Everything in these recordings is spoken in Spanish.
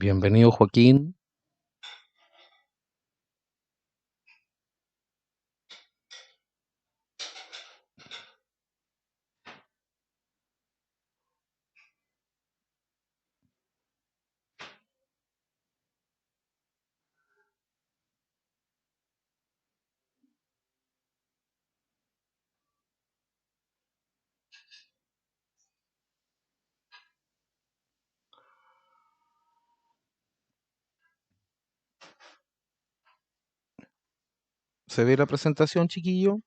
Bienvenido, Joaquín. ¿Se ve la presentación, chiquillo?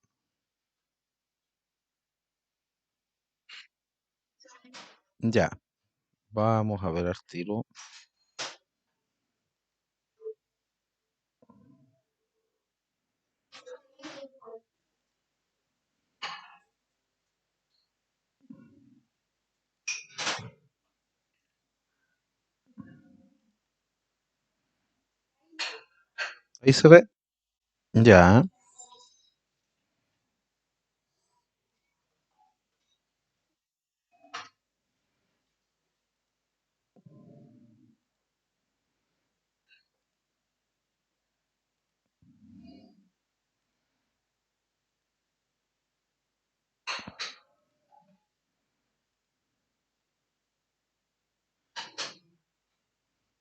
Ya, vamos a ver al tiro. ¿Ahí se ve? Ya,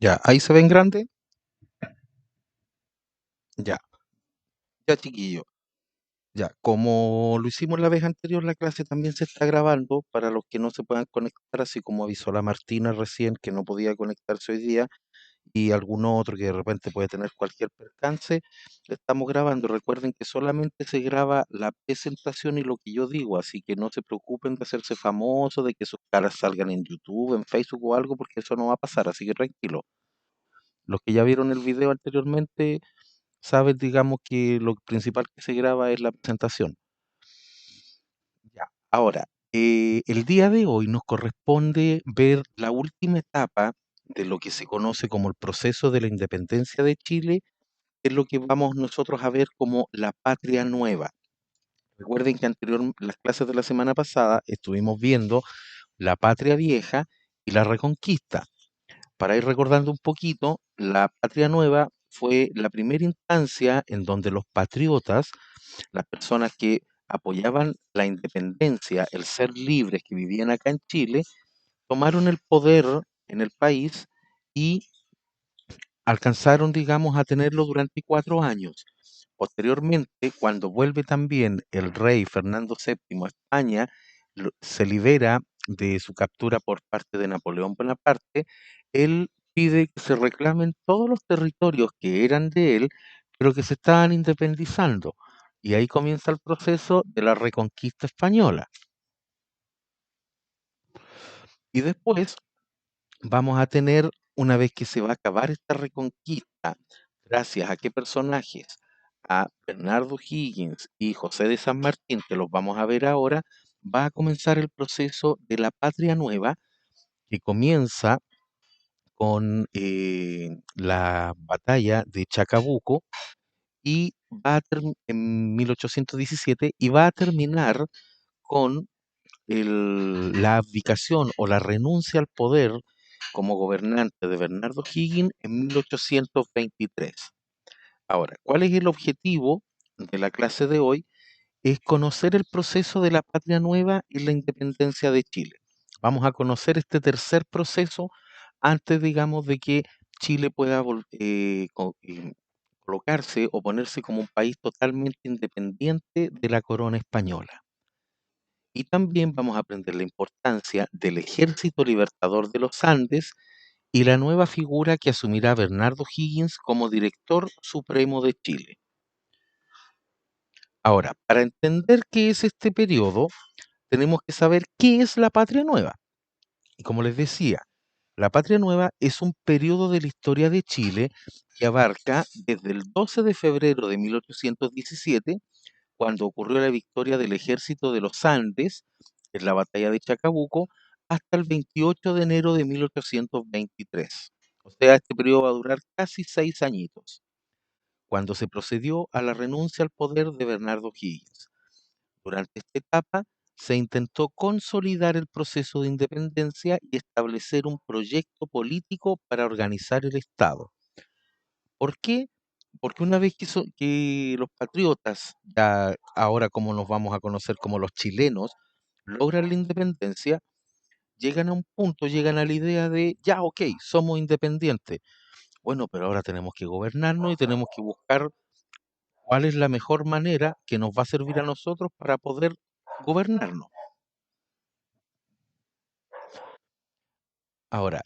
ya. ¿Ahí se ve en grande? Ya, ya, chiquillo. Ya, como lo hicimos la vez anterior, la clase también se está grabando para los que no se puedan conectar, así como avisó la Martina recién que no podía conectarse hoy día. Y alguno otro que de repente puede tener cualquier percance, estamos grabando. Recuerden que solamente se graba la presentación y lo que yo digo, así que no se preocupen de hacerse famosos, de que sus caras salgan en YouTube, en Facebook o algo, porque eso no va a pasar, así que tranquilo. Los que ya vieron el video anteriormente saben, digamos, que lo principal que se graba es la presentación. Ya. Ahora, el día de hoy nos corresponde ver la última etapa de lo que se conoce como el proceso de la independencia de Chile, es lo que vamos nosotros a ver como la patria nueva. Recuerden que las clases de la semana pasada estuvimos viendo la patria vieja y la reconquista. Para ir recordando un poquito, la patria nueva fue la primera instancia en donde los patriotas, las personas que apoyaban la independencia, el ser libres que vivían acá en Chile, tomaron el poder en el país y alcanzaron, digamos, a tenerlo durante 4 años. Posteriormente, cuando vuelve también el rey Fernando VII a España, se libera de su captura por parte de Napoleón Bonaparte, él pide que se reclamen todos los territorios que eran de él, pero que se estaban independizando. Y ahí comienza el proceso de la reconquista española. Y después vamos a tener, una vez que se va a acabar esta reconquista, gracias a qué personajes, a Bernardo Higgins y José de San Martín, que los vamos a ver ahora, va a comenzar el proceso de la patria nueva, que comienza con la batalla de Chacabuco y en 1817 y va a terminar con la abdicación o la renuncia al poder como gobernante de Bernardo Higgins en 1823. Ahora, ¿cuál es el objetivo de la clase de hoy? Es conocer el proceso de la patria nueva y la independencia de Chile. Vamos a conocer este tercer proceso antes, digamos, de que Chile pueda colocarse o ponerse como un país totalmente independiente de la corona española. Y también vamos a aprender la importancia del Ejército Libertador de los Andes y la nueva figura que asumirá Bernardo Higgins como director supremo de Chile. Ahora, para entender qué es este periodo, tenemos que saber qué es la Patria Nueva. Y como les decía, la Patria Nueva es un periodo de la historia de Chile que abarca desde el 12 de febrero de 1817, cuando ocurrió la victoria del Ejército de los Andes en la batalla de Chacabuco, hasta el 28 de enero de 1823. O sea, este periodo va a durar casi 6 añitos, cuando se procedió a la renuncia al poder de Bernardo Higgins. Durante esta etapa se intentó consolidar el proceso de independencia y establecer un proyecto político para organizar el Estado. ¿Por qué? Porque una vez que los patriotas, ya ahora como nos vamos a conocer como los chilenos, logran la independencia, llegan a un punto, llegan a la idea de, ya, ok, somos independientes. Bueno, pero ahora tenemos que gobernarnos y tenemos que buscar cuál es la mejor manera que nos va a servir a nosotros para poder gobernarnos. Ahora,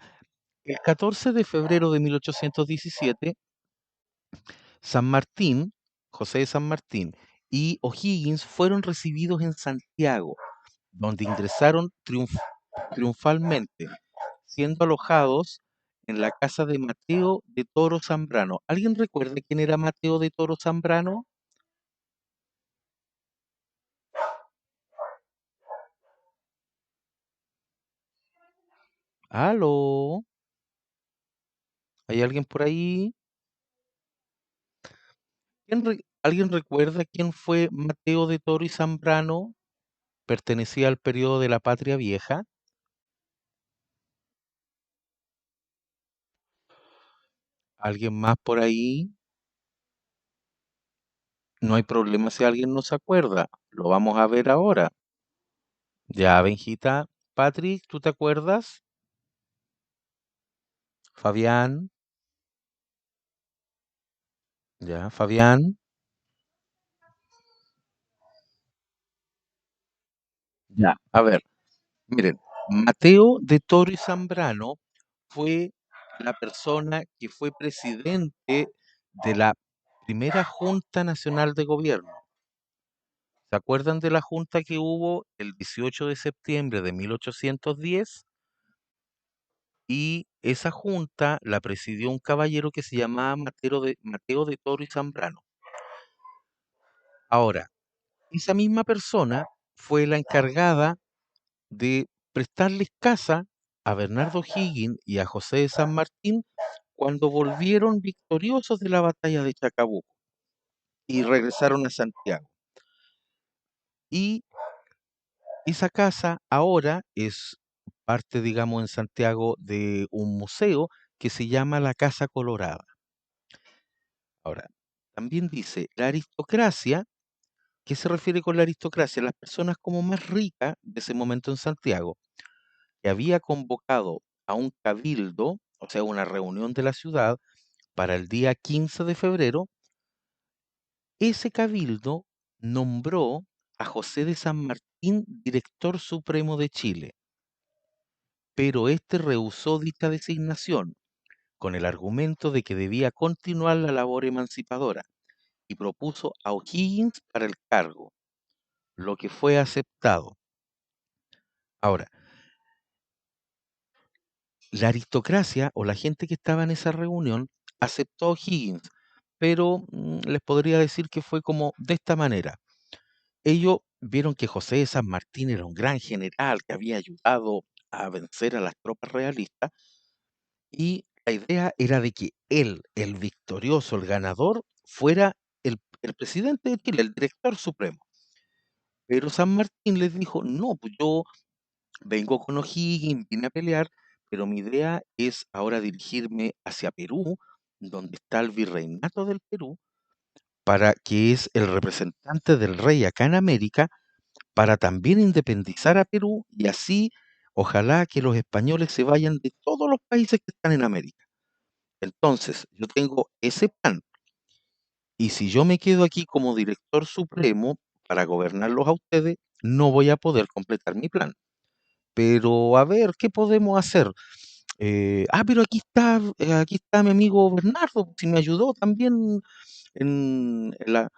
el 14 de febrero de 1817, San Martín, José de San Martín y O'Higgins fueron recibidos en Santiago, donde ingresaron triunfalmente, siendo alojados en la casa de Mateo de Toro Zambrano. ¿Alguien recuerda quién era Mateo de Toro Zambrano? ¿Aló? ¿Hay alguien por ahí? ¿Alguien recuerda quién fue Mateo de Toro y Zambrano? Pertenecía al periodo de la Patria Vieja. ¿Alguien más por ahí? No hay problema si alguien no se acuerda. Lo vamos a ver ahora. Ya, Benjita. Patrick, ¿tú te acuerdas? Fabián. Ya, Fabián. Ya. A ver, miren, Mateo de Toro y Zambrano fue la persona que fue presidente de la primera Junta Nacional de Gobierno. ¿Se acuerdan de la junta que hubo el 18 de septiembre de 1810? Y esa junta la presidió un caballero que se llamaba Mateo de Toro y Zambrano. Ahora, esa misma persona fue la encargada de prestarles casa a Bernardo Higgins y a José de San Martín cuando volvieron victoriosos de la batalla de Chacabuco y regresaron a Santiago. Y esa casa ahora es parte, digamos, en Santiago de un museo que se llama la Casa Colorada. Ahora, también dice, la aristocracia, ¿qué se refiere con la aristocracia? Las personas como más ricas de ese momento en Santiago, que había convocado a un cabildo, o sea, una reunión de la ciudad, para el día 15 de febrero, ese cabildo nombró a José de San Martín director supremo de Chile, pero este rehusó dicha designación con el argumento de que debía continuar la labor emancipadora y propuso a O'Higgins para el cargo, lo que fue aceptado. Ahora, la aristocracia o la gente que estaba en esa reunión aceptó a O'Higgins, pero les podría decir que fue como de esta manera. Ellos vieron que José de San Martín era un gran general que había ayudado a vencer a las tropas realistas y la idea era de que él, el victorioso, el ganador, fuera el presidente de Chile, el director supremo. Pero San Martín les dijo, no, pues yo vengo con O'Higgins, vine a pelear, pero mi idea es ahora dirigirme hacia Perú, donde está el virreinato del Perú, para que es el representante del rey acá en América, para también independizar a Perú y así ojalá que los españoles se vayan de todos los países que están en América. Entonces, yo tengo ese plan y si yo me quedo aquí como director supremo para gobernarlos a ustedes, no voy a poder completar mi plan. Pero a ver, ¿qué podemos hacer? Pero aquí está mi amigo Bernardo, si me ayudó también en la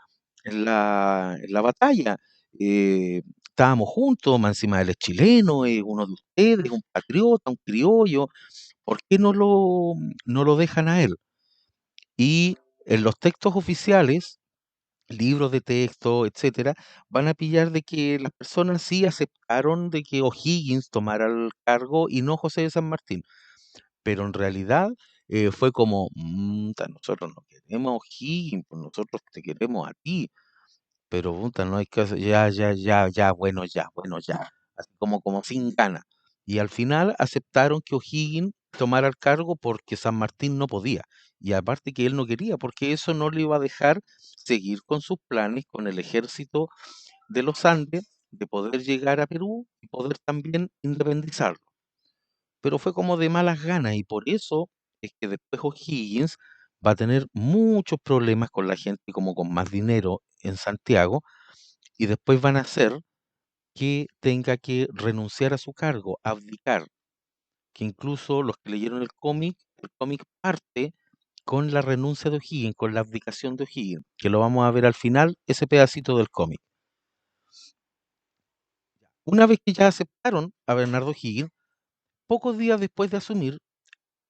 batalla. Estábamos juntos, más encima él es chileno, es uno de ustedes, un patriota, un criollo. ¿Por qué no lo dejan a él? Y en los textos oficiales, libros de texto, etcétera, van a pillar de que las personas sí aceptaron de que O'Higgins tomara el cargo y no José de San Martín. Pero en realidad fue como, nosotros no queremos a O'Higgins, pues nosotros te queremos a ti. pero puta, no hay que hacer, ya, bueno, ya, así como sin ganas. Y al final aceptaron que O'Higgins tomara el cargo porque San Martín no podía. Y aparte que él no quería, porque eso no le iba a dejar seguir con sus planes con el ejército de los Andes, de poder llegar a Perú y poder también independizarlo. Pero fue como de malas ganas y por eso es que después O'Higgins va a tener muchos problemas con la gente como con más dinero en Santiago y después van a hacer que tenga que renunciar a su cargo, abdicar, que incluso los que leyeron el cómic parte con la renuncia de O'Higgins, con la abdicación de O'Higgins, que lo vamos a ver al final, ese pedacito del cómic. Una vez que ya aceptaron a Bernardo O'Higgins, pocos días después de asumir,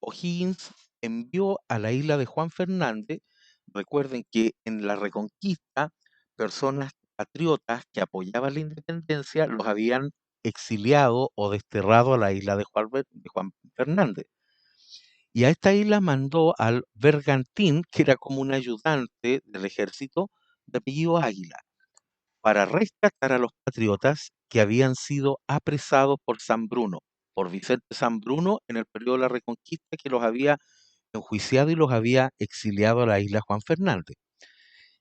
O'Higgins envió a la isla de Juan Fernández, recuerden que en la Reconquista, personas patriotas que apoyaban la independencia los habían exiliado o desterrado a la isla de Juan Fernández. Y a esta isla mandó al Bergantín, que era como un ayudante del ejército de apellido Águila, para rescatar a los patriotas que habían sido apresados por San Bruno, por Vicente San Bruno en el periodo de la Reconquista, que los había enjuiciado y los había exiliado a la isla Juan Fernández.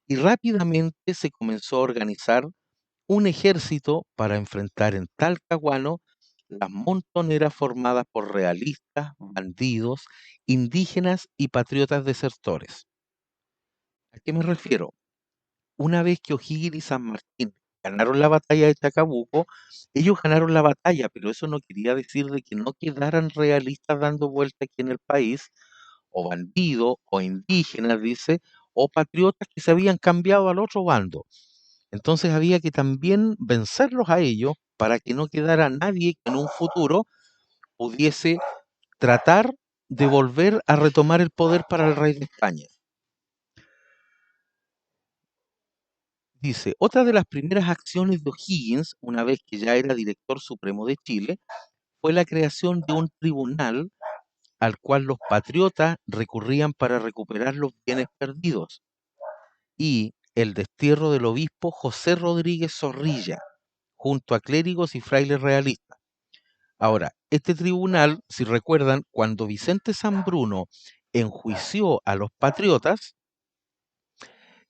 Y rápidamente se comenzó a organizar un ejército para enfrentar en Talcahuano las montoneras formadas por realistas, bandidos, indígenas y patriotas desertores. ¿A qué me refiero? Una vez que O'Higgins y San Martín ganaron la batalla de Chacabuco, ellos ganaron la batalla, pero eso no quería decir de que no quedaran realistas dando vuelta aquí en el país, o bandidos, o indígenas, dice, o patriotas que se habían cambiado al otro bando. Entonces había que también vencerlos a ellos para que no quedara nadie que en un futuro pudiese tratar de volver a retomar el poder para el rey de España. Dice, otra de las primeras acciones de O'Higgins, una vez que ya era director supremo de Chile, fue la creación de un tribunal al cual los patriotas recurrían para recuperar los bienes perdidos y el destierro del obispo José Rodríguez Zorrilla, junto a clérigos y frailes realistas. Ahora, este tribunal, si recuerdan, cuando Vicente Sambruno enjuició a los patriotas,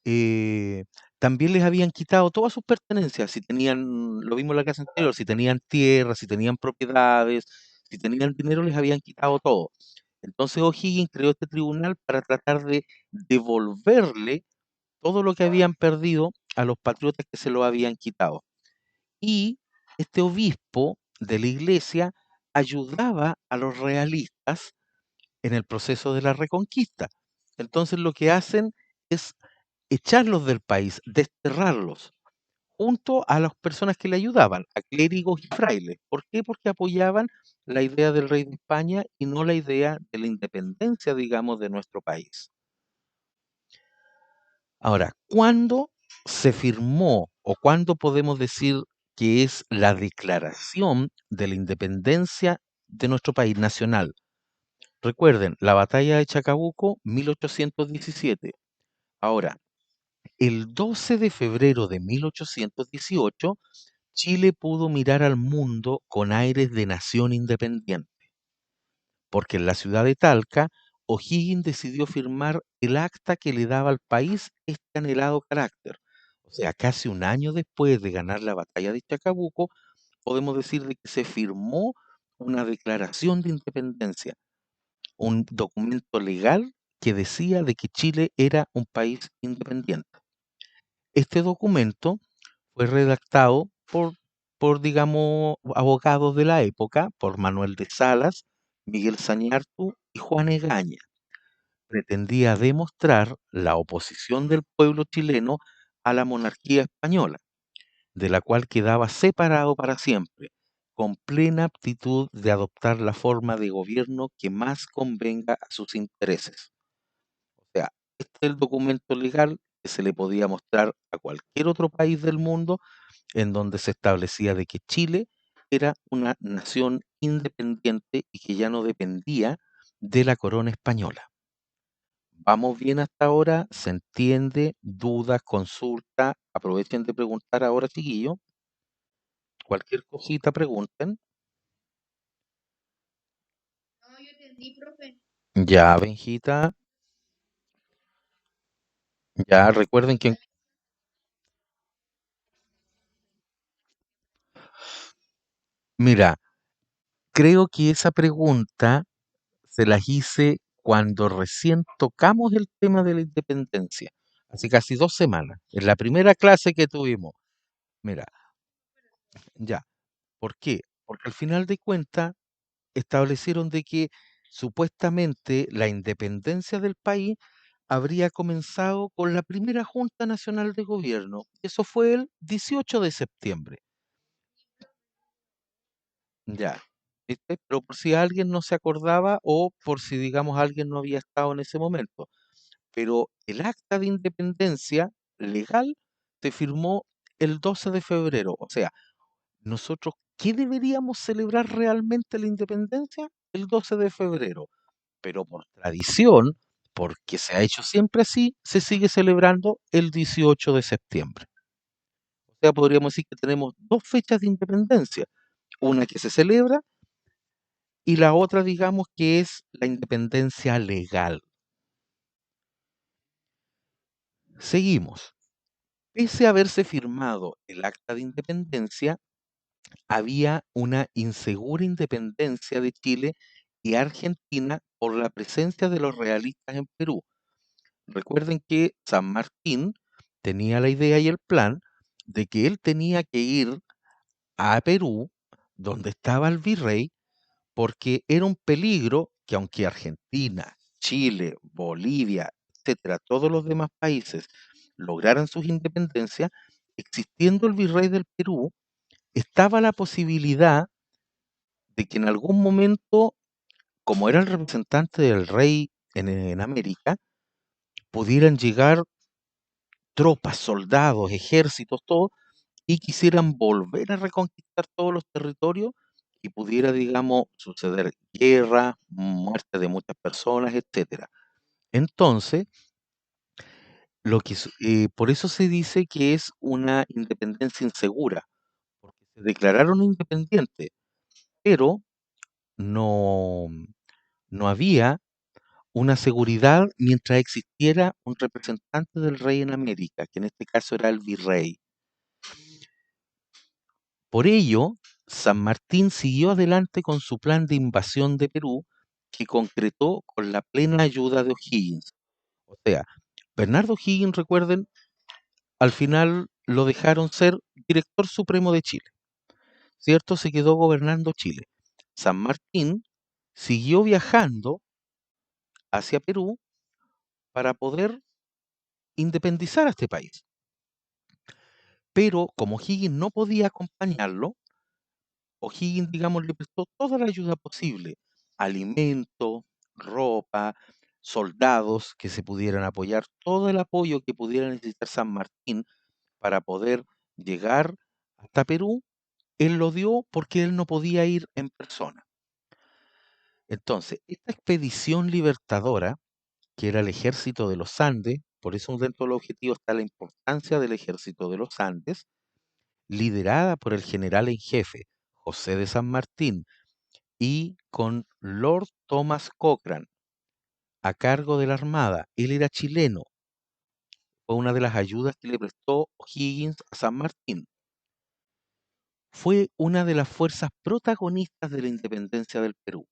eh, también les habían quitado todas sus pertenencias, si tenían, lo vimos en la casa anterior, si tenían tierras, si tenían propiedades, si tenían dinero, les habían quitado todo. Entonces O'Higgins creó este tribunal para tratar de devolverle todo lo que habían perdido a los patriotas que se lo habían quitado. Y este obispo de la iglesia ayudaba a los realistas en el proceso de la reconquista. Entonces lo que hacen es echarlos del país, desterrarlos, junto a las personas que le ayudaban, a clérigos y frailes. ¿Por qué? Porque apoyaban la idea del rey de España y no la idea de la independencia, digamos, de nuestro país. Ahora, ¿cuándo se firmó o cuándo podemos decir que es la declaración de la independencia de nuestro país nacional? Recuerden, la batalla de Chacabuco, 1817. Ahora, el 12 de febrero de 1818, Chile pudo mirar al mundo con aires de nación independiente, porque en la ciudad de Talca, O'Higgins decidió firmar el acta que le daba al país este anhelado carácter. O sea, casi un año después de ganar la batalla de Chacabuco, podemos decir de que se firmó una declaración de independencia, un documento legal que decía de que Chile era un país independiente. Este documento fue redactado digamos, abogados de la época, por Manuel de Salas, Miguel Zañartu y Juan Egaña. Pretendía demostrar la oposición del pueblo chileno a la monarquía española, de la cual quedaba separado para siempre, con plena aptitud de adoptar la forma de gobierno que más convenga a sus intereses. O sea, este es el documento legal que se le podía mostrar a cualquier otro país del mundo en donde se establecía de que Chile era una nación independiente y que ya no dependía de la corona española. ¿Vamos bien hasta ahora? ¿Se entiende? ¿Dudas? ¿Consulta? Aprovechen de preguntar ahora, chiquillos. Cualquier cosita pregunten. Ya, Benjita, ya recuerden que, mira, creo que esa pregunta se las hice cuando recién tocamos el tema de la independencia, hace casi 2 semanas, en la primera clase que tuvimos. Mira, ya, ¿por qué? Porque al final de cuentas establecieron de que supuestamente la independencia del país habría comenzado con la primera Junta Nacional de Gobierno. Eso fue el 18 de septiembre. Ya. ¿Viste? Pero por si alguien no se acordaba o por si, digamos, alguien no había estado en ese momento. Pero el acta de independencia legal se firmó el 12 de febrero. O sea, nosotros, ¿qué deberíamos celebrar realmente la independencia? El 12 de febrero. Pero por tradición, porque se ha hecho siempre así, se sigue celebrando el 18 de septiembre. O sea, podríamos decir que tenemos dos fechas de independencia, una que se celebra y la otra, digamos, que es la independencia legal. Seguimos. Pese a haberse firmado el acta de independencia, había una insegura independencia de Chile y Argentina por la presencia de los realistas en Perú. Recuerden que San Martín tenía la idea y el plan de que él tenía que ir a Perú, donde estaba el virrey, porque era un peligro que aunque Argentina, Chile, Bolivia, etcétera, todos los demás países lograran sus independencias, existiendo el virrey del Perú, estaba la posibilidad de que en algún momento, como era el representante del rey en América, pudieran llegar tropas, soldados, ejércitos, todo, y quisieran volver a reconquistar todos los territorios y pudiera, digamos, suceder guerra, muerte de muchas personas, etcétera. Entonces, por eso se dice que es una independencia insegura, porque se declararon independientes, pero no, no había una seguridad mientras existiera un representante del rey en América, que en este caso era el virrey. Por ello, San Martín siguió adelante con su plan de invasión de Perú, que concretó con la plena ayuda de O'Higgins. O sea, Bernardo O'Higgins, recuerden, al final lo dejaron ser director supremo de Chile, ¿cierto? Se quedó gobernando Chile. San Martín siguió viajando hacia Perú para poder independizar a este país. Pero como O'Higgins no podía acompañarlo, O'Higgins, digamos, le prestó toda la ayuda posible, alimento, ropa, soldados que se pudieran apoyar, todo el apoyo que pudiera necesitar San Martín para poder llegar hasta Perú, él lo dio porque él no podía ir en persona. Entonces, esta expedición libertadora, que era el ejército de los Andes, por eso dentro del objetivo está la importancia del ejército de los Andes, liderada por el general en jefe, José de San Martín, y con Lord Thomas Cochrane a cargo de la Armada. Él era chileno, fue una de las ayudas que le prestó O'Higgins a San Martín. Fue una de las fuerzas protagonistas de la independencia del Perú.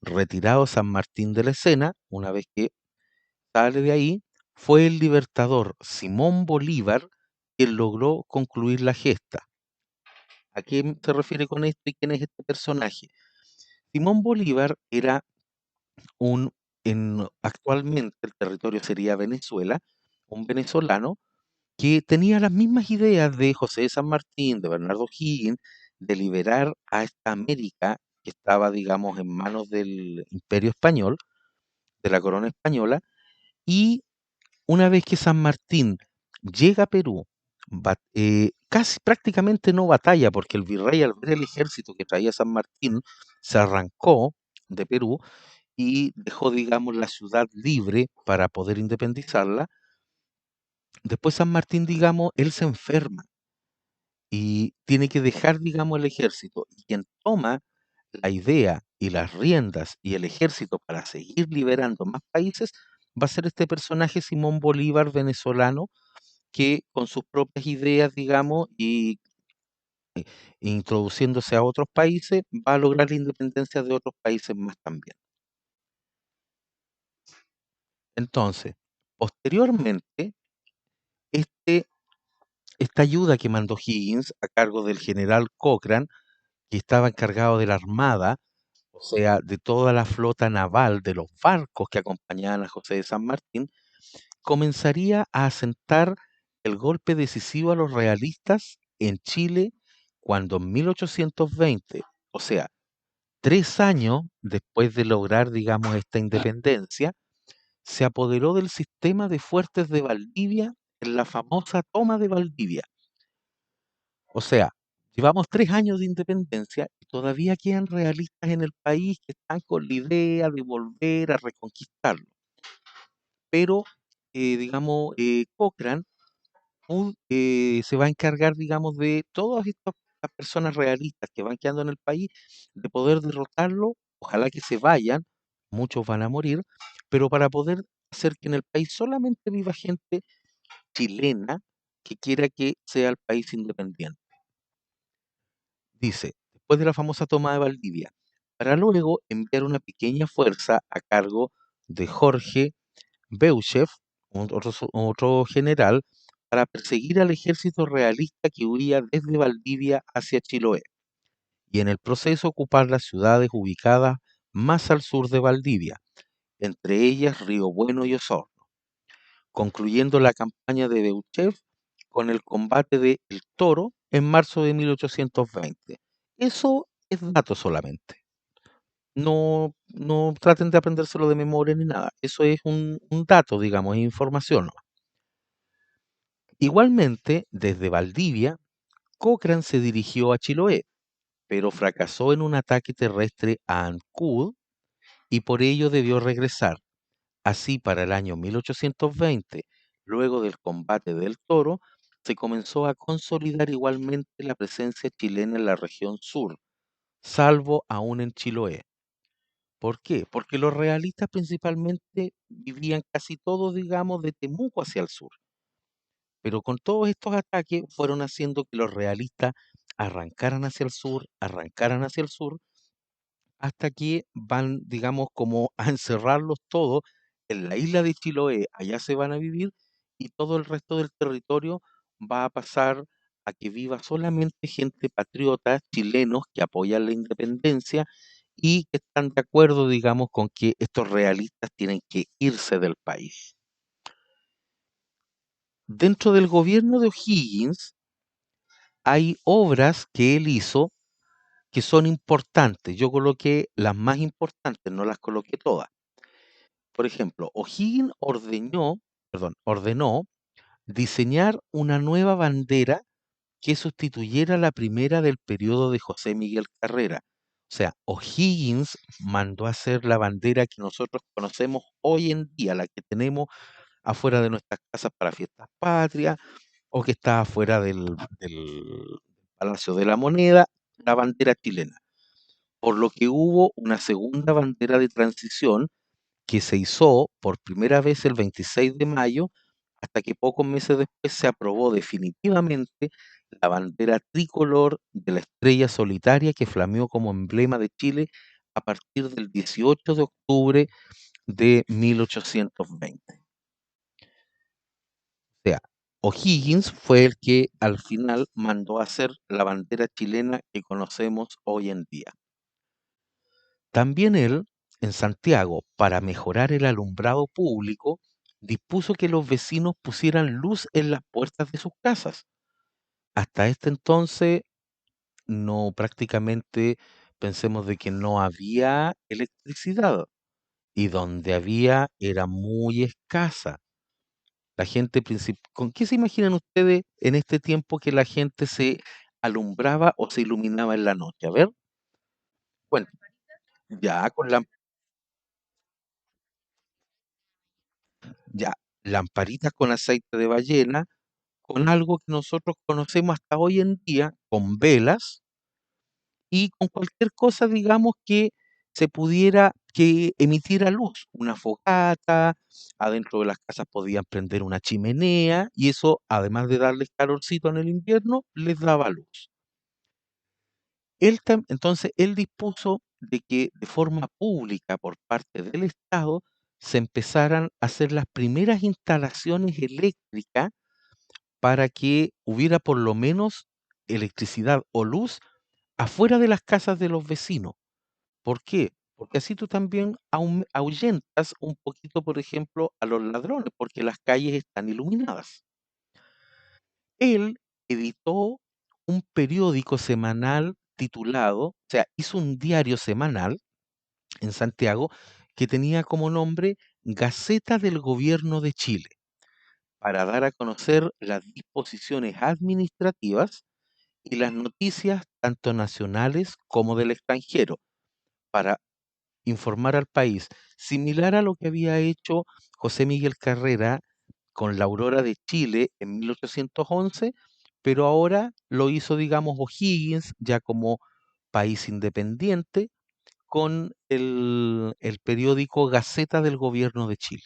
Retirado San Martín de la escena, una vez que sale de ahí, fue el libertador Simón Bolívar quien logró concluir la gesta. ¿A qué se refiere con esto y quién es este personaje? Simón Bolívar era actualmente el territorio sería Venezuela, un venezolano que tenía las mismas ideas de José de San Martín, de Bernardo Higgins, de liberar a esta América que estaba, digamos, en manos del Imperio Español, de la corona española, y una vez que San Martín llega a Perú, casi prácticamente no batalla, porque el virrey al ver el ejército que traía San Martín se arrancó de Perú y dejó, digamos, la ciudad libre para poder independizarla. Después San Martín, digamos, él se enferma y tiene que dejar, digamos, el ejército. Y quien toma la idea y las riendas y el ejército para seguir liberando más países va a ser este personaje Simón Bolívar venezolano que con sus propias ideas, digamos, y introduciéndose a otros países, va a lograr la independencia de otros países más también. Entonces, posteriormente, este, esta ayuda que mandó Higgins a cargo del general Cochrane, que estaba encargado de la armada, o sea, de toda la flota naval, de los barcos que acompañaban a José de San Martín, comenzaría a asentar el golpe decisivo a los realistas en Chile cuando en 1820, o sea, 3 años después de lograr, digamos, esta independencia, se apoderó del sistema de fuertes de Valdivia en la famosa toma de Valdivia. O sea, llevamos 3 años de independencia y todavía quedan realistas en el país que están con la idea de volver a reconquistarlo. Pero, digamos, Cochrane se va a encargar, digamos, de todas estas personas realistas que van quedando en el país, de poder derrotarlo, ojalá que se vayan, muchos van a morir, pero para poder hacer que en el país solamente viva gente chilena que quiera que sea el país independiente. Dice, después de la famosa toma de Valdivia, para luego enviar una pequeña fuerza a cargo de Jorge Beauchef, otro general, para perseguir al ejército realista que huía desde Valdivia hacia Chiloé, y en el proceso ocupar las ciudades ubicadas más al sur de Valdivia, entre ellas Río Bueno y Osorno, concluyendo la campaña de Beauchef con el combate de El Toro en marzo de 1820. Eso es dato solamente. No, no traten de aprendérselo de memoria ni nada. Eso es un dato, digamos, es información, ¿no? Igualmente, desde Valdivia, Cochrane se dirigió a Chiloé, pero fracasó en un ataque terrestre a Ancud y por ello debió regresar. Así, para el año 1820, luego del combate del Toro, se comenzó a consolidar igualmente la presencia chilena en la región sur, salvo aún en Chiloé. ¿Por qué? Porque los realistas principalmente vivían casi todos, digamos, de Temuco hacia el sur. Pero con todos estos ataques fueron haciendo que los realistas arrancaran hacia el sur, hasta que van, digamos, como a encerrarlos todos en la isla de Chiloé, allá se van a vivir y todo el resto del territorio va a pasar a que viva solamente gente patriota, chilenos que apoyan la independencia y que están de acuerdo, digamos, con que estos realistas tienen que irse del país. Dentro del gobierno de O'Higgins hay obras que él hizo que son importantes. Yo coloqué las más importantes, no las coloqué todas. Por ejemplo, O'Higgins ordenó diseñar una nueva bandera que sustituyera la primera del periodo de José Miguel Carrera. O sea, O'Higgins mandó a hacer la bandera que nosotros conocemos hoy en día, la que tenemos afuera de nuestras casas para fiestas patrias, o que está afuera del Palacio de la Moneda, la bandera chilena. Por lo que hubo una segunda bandera de transición que se izó por primera vez el 26 de mayo, hasta que pocos meses después se aprobó definitivamente la bandera tricolor de la estrella solitaria que flameó como emblema de Chile a partir del 18 de octubre de 1820. O sea, O'Higgins fue el que al final mandó a hacer la bandera chilena que conocemos hoy en día. También él, en Santiago, para mejorar el alumbrado público, dispuso que los vecinos pusieran luz en las puertas de sus casas. Hasta este entonces, no prácticamente pensemos de que no había electricidad y donde había era muy escasa. ¿Con qué se imaginan ustedes en este tiempo que la gente se alumbraba o se iluminaba en la noche? A ver, bueno, ya con Ya, lamparitas con aceite de ballena, con algo que nosotros conocemos hasta hoy en día, con velas y con cualquier cosa, digamos, que se pudiera, que emitiera luz, una fogata, adentro de las casas podían prender una chimenea y eso, además de darles calorcito en el invierno, les daba luz. Entonces, él dispuso de que de forma pública por parte del Estado se empezaran a hacer las primeras instalaciones eléctricas para que hubiera por lo menos electricidad o luz afuera de las casas de los vecinos. ¿Por qué? Porque así tú también ahuyentas un poquito, por ejemplo, a los ladrones, porque las calles están iluminadas. Él editó un periódico semanal titulado, o sea, hizo un diario semanal en Santiago que tenía como nombre Gaceta del Gobierno de Chile, para dar a conocer las disposiciones administrativas y las noticias tanto nacionales como del extranjero, para informar al país, similar a lo que había hecho José Miguel Carrera con la Aurora de Chile en 1811, pero ahora lo hizo, digamos, O'Higgins ya como país independiente con el periódico Gaceta del Gobierno de Chile.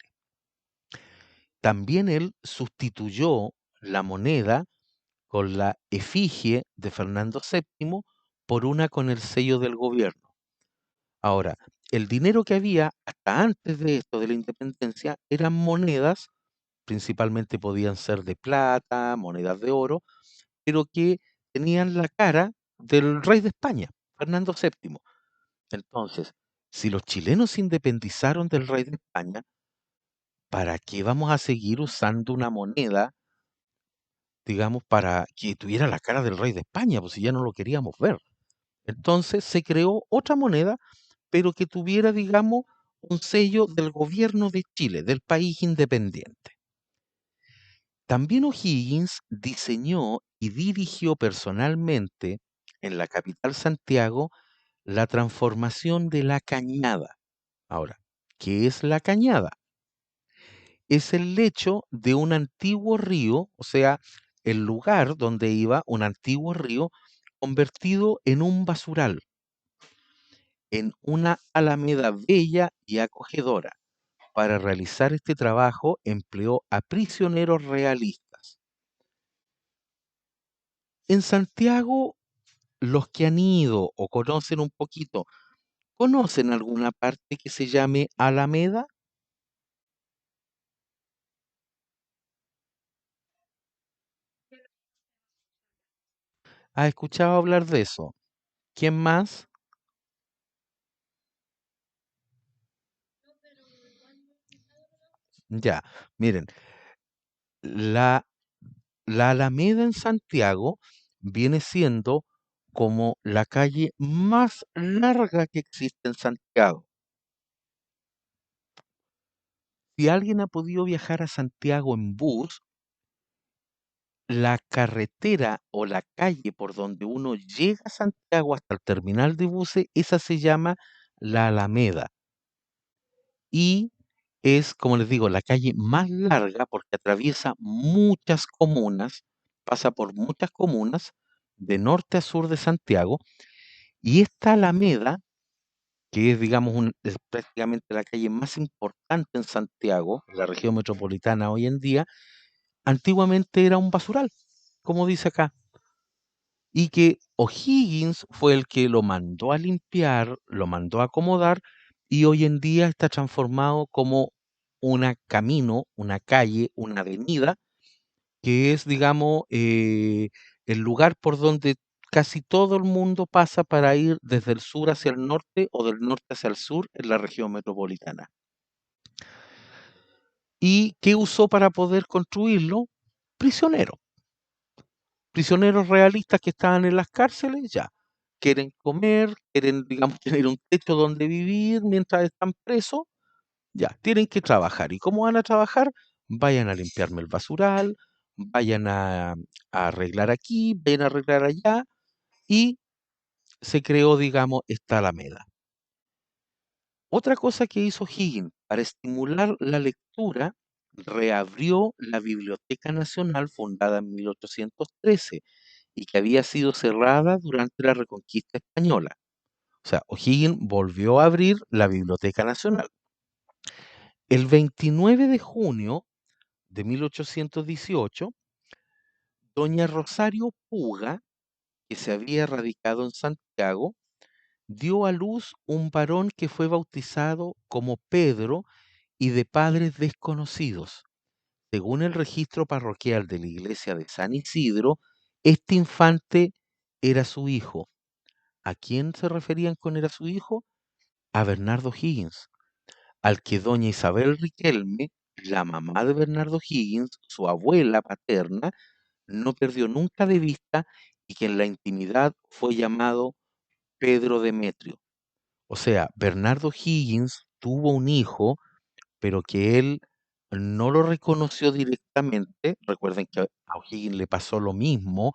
También él sustituyó la moneda con la efigie de Fernando VII por una con el sello del gobierno. Ahora, el dinero que había hasta antes de esto, de la independencia, eran monedas, principalmente podían ser de plata, monedas de oro, pero que tenían la cara del rey de España, Fernando VII. Entonces, si los chilenos se independizaron del rey de España, ¿para qué vamos a seguir usando una moneda, digamos, para que tuviera la cara del rey de España? Pues si ya no lo queríamos ver. Entonces se creó otra moneda, pero que tuviera, digamos, un sello del gobierno de Chile, del país independiente. También O'Higgins diseñó y dirigió personalmente en la capital Santiago la transformación de la cañada. Ahora, ¿qué es la cañada? Es el lecho de un antiguo río, o sea, el lugar donde iba un antiguo río convertido en un basural, en una alameda bella y acogedora. Para realizar este trabajo empleó a prisioneros realistas. En Santiago, los que han ido o conocen un poquito, ¿conocen alguna parte que se llame Alameda? ¿Has escuchado hablar de eso? ¿Quién más? Ya, miren, la, la Alameda en Santiago viene siendo como la calle más larga que existe en Santiago. Si alguien ha podido viajar a Santiago en bus, la carretera o la calle por donde uno llega a Santiago hasta el terminal de buses, esa se llama la Alameda. Y es, como les digo, la calle más larga porque atraviesa muchas comunas, pasa por muchas comunas, de norte a sur de Santiago. Y esta Alameda, que es, digamos, es prácticamente la calle más importante en Santiago, la región metropolitana hoy en día, antiguamente era un basural, como dice acá, y que O'Higgins fue el que lo mandó a limpiar, lo mandó a acomodar, y hoy en día está transformado como una camino, una calle, una avenida, que es, digamos, el lugar por donde casi todo el mundo pasa para ir desde el sur hacia el norte o del norte hacia el sur en la región metropolitana. ¿Y qué usó para poder construirlo? Prisioneros. Prisioneros realistas que estaban en las cárceles, ya. Quieren comer, quieren, digamos, tener un techo donde vivir mientras están presos, ya, tienen que trabajar. ¿Y cómo van a trabajar? Vayan a limpiarme el basural, vayan a arreglar aquí, vayan a arreglar allá, y se creó, digamos, esta Alameda. Otra cosa que hizo Higgins para estimular la lectura reabrió la Biblioteca Nacional fundada en 1813 y que había sido cerrada durante la Reconquista Española. O sea, O'Higgins volvió a abrir la Biblioteca Nacional. El 29 de junio de 1818, doña Rosario Puga, que se había radicado en Santiago, dio a luz un varón que fue bautizado como Pedro y de padres desconocidos. Según el registro parroquial de la iglesia de San Isidro, este infante era su hijo. ¿A quién se referían con era su hijo? A Bernardo Higgins, al que doña Isabel Riquelme, la mamá de Bernardo Higgins, su abuela paterna, no perdió nunca de vista y que en la intimidad fue llamado Pedro Demetrio. O sea, Bernardo Higgins tuvo un hijo, pero que él no lo reconoció directamente. Recuerden que a O'Higgins le pasó lo mismo.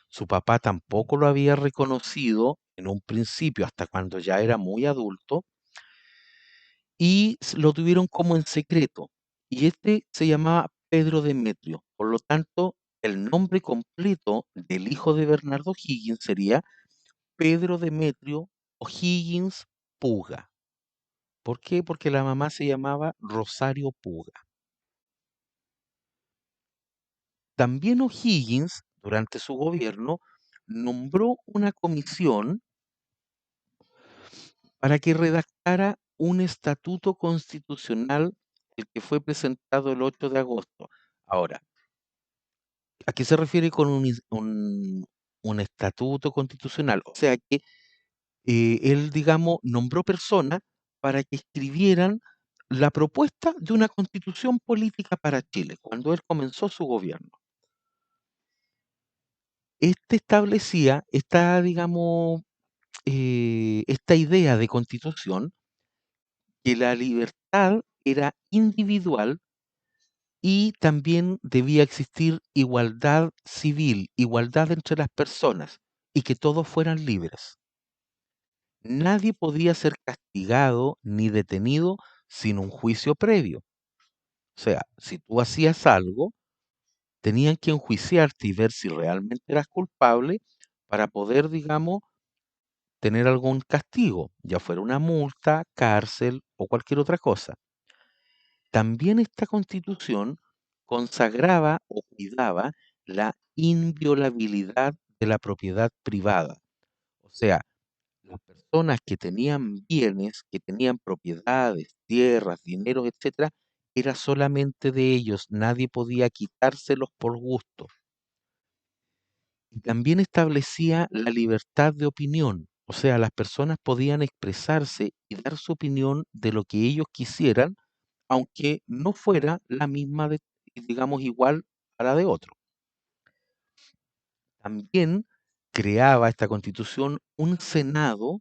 Su papá tampoco lo había reconocido en un principio, hasta cuando ya era muy adulto, y lo tuvieron como en secreto. Y este se llamaba Pedro Demetrio. Por lo tanto, el nombre completo del hijo de Bernardo Higgins sería Pedro Demetrio O'Higgins Puga. ¿Por qué? Porque la mamá se llamaba Rosario Puga. También O'Higgins, durante su gobierno, nombró una comisión para que redactara un estatuto constitucional, el que fue presentado el 8 de agosto. Ahora, ¿a qué se refiere con un estatuto constitucional? O sea que él, digamos, nombró personas para que escribieran la propuesta de una constitución política para Chile, cuando él comenzó su gobierno. Este establecía esta, digamos, esta idea de constitución, que la libertad era individual y también debía existir igualdad civil, igualdad entre las personas y que todos fueran libres. Nadie podía ser castigado ni detenido sin un juicio previo. O sea, si tú hacías algo, tenían que enjuiciarte y ver si realmente eras culpable para poder, digamos, tener algún castigo, ya fuera una multa, cárcel o cualquier otra cosa. También esta constitución consagraba o cuidaba la inviolabilidad de la propiedad privada. O sea, las personas que tenían bienes, que tenían propiedades, tierras, dinero, etcétera, era solamente de ellos, nadie podía quitárselos por gusto. Y también establecía la libertad de opinión, o sea, las personas podían expresarse y dar su opinión de lo que ellos quisieran, aunque no fuera la misma, digamos, igual a la de otro. También creaba esta constitución un Senado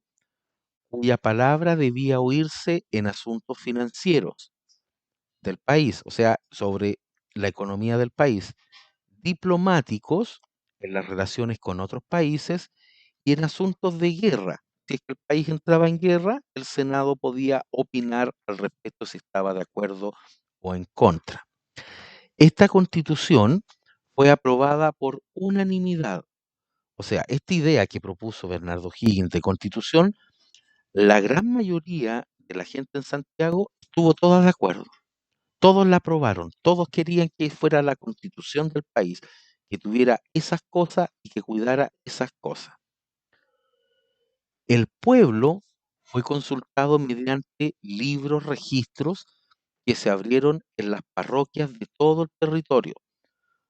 cuya palabra debía oírse en asuntos financieros del país, o sea, sobre la economía del país, diplomáticos en las relaciones con otros países y en asuntos de guerra. Si es que el país entraba en guerra, el Senado podía opinar al respecto si estaba de acuerdo o en contra. Esta constitución fue aprobada por unanimidad. O sea, esta idea que propuso Bernardo Higgins de constitución, la gran mayoría de la gente en Santiago estuvo toda de acuerdo. Todos la aprobaron, todos querían que fuera la constitución del país, que tuviera esas cosas y que cuidara esas cosas. El pueblo fue consultado mediante libros, registros que se abrieron en las parroquias de todo el territorio.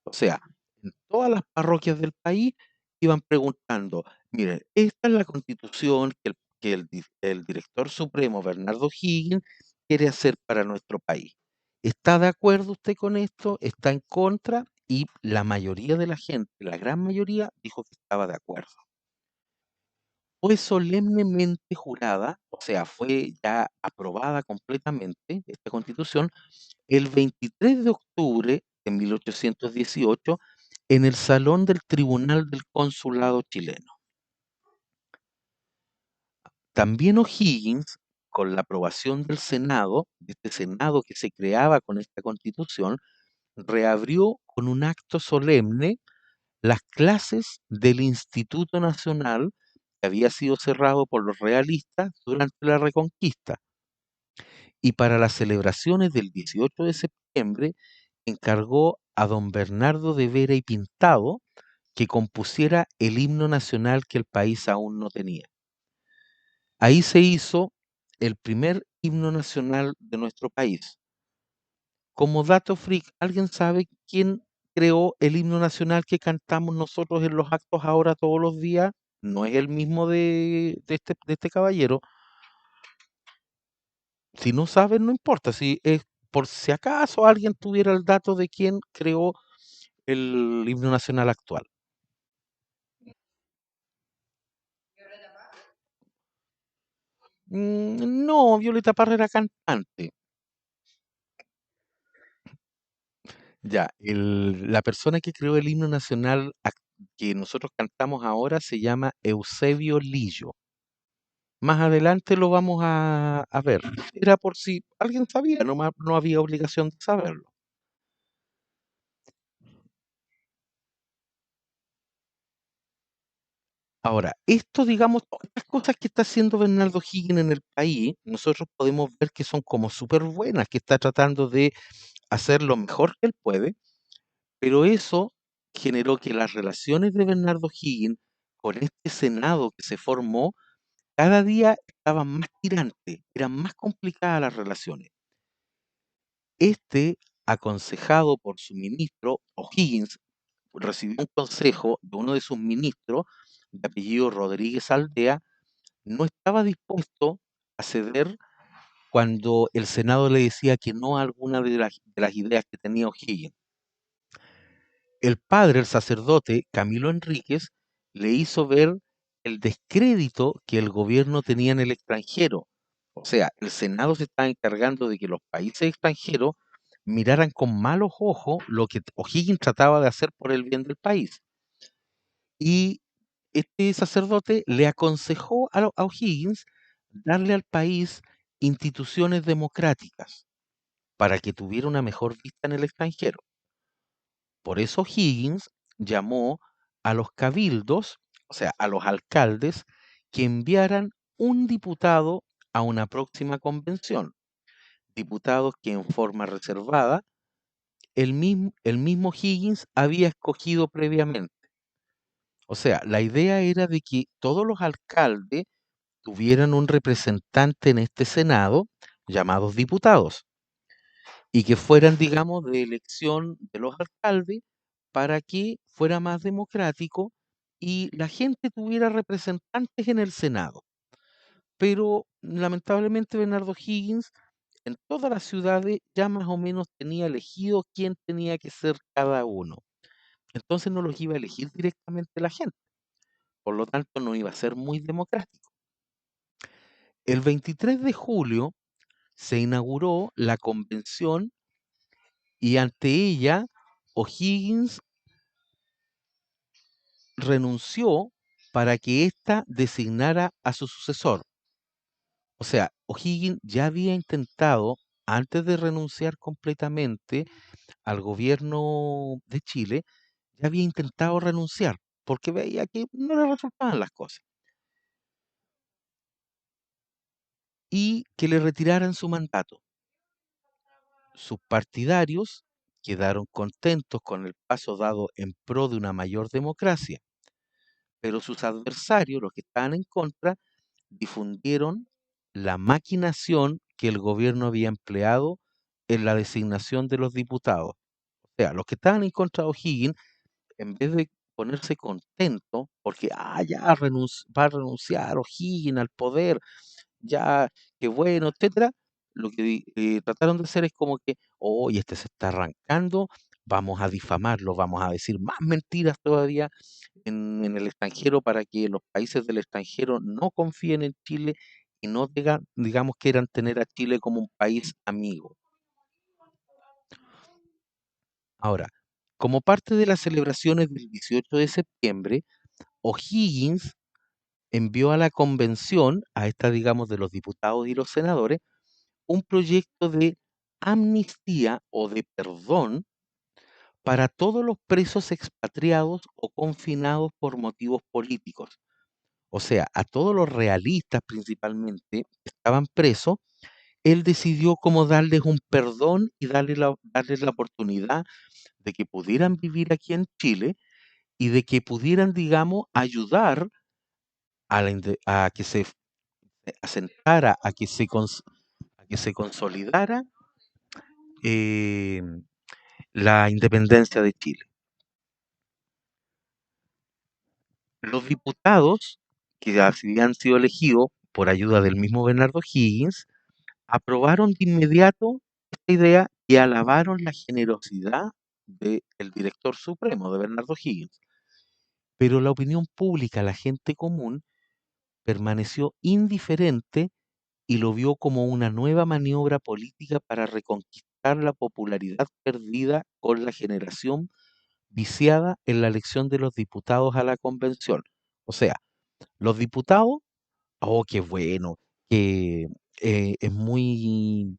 O sea, en todas las parroquias del país iban preguntando, miren, esta es la constitución que el director supremo, Bernardo Higgins, quiere hacer para nuestro país. ¿Está de acuerdo usted con esto? ¿Está en contra? Y la mayoría de la gente, la gran mayoría, dijo que estaba de acuerdo. Fue solemnemente jurada, o sea, fue ya aprobada completamente esta constitución el 23 de octubre de 1818 en el Salón del Tribunal del Consulado chileno. También O'Higgins con la aprobación del Senado, de este Senado que se creaba con esta constitución, reabrió con un acto solemne las clases del Instituto Nacional que había sido cerrado por los realistas durante la Reconquista. Y para las celebraciones del 18 de septiembre encargó a don Bernardo de Vera y Pintado que compusiera el himno nacional que el país aún no tenía. Ahí se hizo el primer himno nacional de nuestro país. Como dato freak, ¿alguien sabe quién creó el himno nacional que cantamos nosotros en los actos ahora todos los días? No es el mismo de este caballero. Si no saben, no importa. Si es por si acaso alguien tuviera el dato de quién creó el himno nacional actual. No, Violeta Parra era cantante. Ya, la persona que creó el himno nacional que nosotros cantamos ahora se llama Eusebio Lillo. Más adelante lo vamos a ver. Era por si alguien sabía, no había obligación de saberlo. Ahora, esto, digamos, todas las cosas que está haciendo Bernardo Higgins en el país, nosotros podemos ver que son como súper buenas, que está tratando de hacer lo mejor que él puede, pero eso generó que las relaciones de Bernardo Higgins con este Senado que se formó, cada día estaban más tirantes, eran más complicadas las relaciones. Este, aconsejado por su ministro, O'Higgins, recibió un consejo de uno de sus ministros, de apellido Rodríguez Aldea, no estaba dispuesto a ceder cuando el Senado le decía que no a alguna de las ideas que tenía O'Higgins. El padre, el sacerdote Camilo Enríquez, le hizo ver el descrédito que el gobierno tenía en el extranjero. O sea, el Senado se estaba encargando de que los países extranjeros miraran con malos ojos lo que O'Higgins trataba de hacer por el bien del país. Y este sacerdote le aconsejó a O'Higgins darle al país instituciones democráticas para que tuviera una mejor vista en el extranjero. Por eso Higgins llamó a los cabildos, o sea, a los alcaldes, que enviaran un diputado a una próxima convención, diputados que en forma reservada el mismo Higgins había escogido previamente. O sea, la idea era de que todos los alcaldes tuvieran un representante en este Senado, llamados diputados, y que fueran, digamos, de elección de los alcaldes para que fuera más democrático y la gente tuviera representantes en el Senado. Pero lamentablemente Bernardo Higgins en todas las ciudades ya más o menos tenía elegido quién tenía que ser cada uno. Entonces no los iba a elegir directamente la gente. Por lo tanto, no iba a ser muy democrático. El 23 de julio se inauguró la convención y ante ella O'Higgins renunció para que ésta designara a su sucesor. O sea, O'Higgins ya había intentado, antes de renunciar completamente al gobierno de Chile, ya había intentado renunciar porque veía que no le resultaban las cosas y que le retiraran su mandato. Sus partidarios quedaron contentos con el paso dado en pro de una mayor democracia, pero sus adversarios, los que estaban en contra, difundieron la maquinación que el gobierno había empleado en la designación de los diputados. O sea, los que estaban en contra de O'Higgins, en vez de ponerse contentos porque ya va a renunciar O'Higgins al poder, ya, qué bueno, etcétera, lo que trataron de hacer es como que, oye, este se está arrancando, vamos a difamarlo, vamos a decir más mentiras todavía en el extranjero para que los países del extranjero no confíen en Chile y no digamos, quieran tener a Chile como un país amigo. Ahora, como parte de las celebraciones del 18 de septiembre, O'Higgins envió a la convención, a esta, digamos, de los diputados y los senadores, un proyecto de amnistía o de perdón para todos los presos expatriados o confinados por motivos políticos. O sea, a todos los realistas principalmente que estaban presos, él decidió cómo darles un perdón y darles la oportunidad de que pudieran vivir aquí en Chile y de que pudieran, digamos, ayudar a que se asentara, a que se consolidara eh, la independencia de Chile. Los diputados que habían sido elegidos por ayuda del mismo Bernardo Higgins aprobaron de inmediato esta idea y alabaron la generosidad del director supremo, de Bernardo Higgins. Pero la opinión pública, la gente común, permaneció indiferente y lo vio como una nueva maniobra política para reconquistar la popularidad perdida con la generación viciada en la elección de los diputados a la convención. O sea, los diputados, oh, qué bueno, que eh, es muy,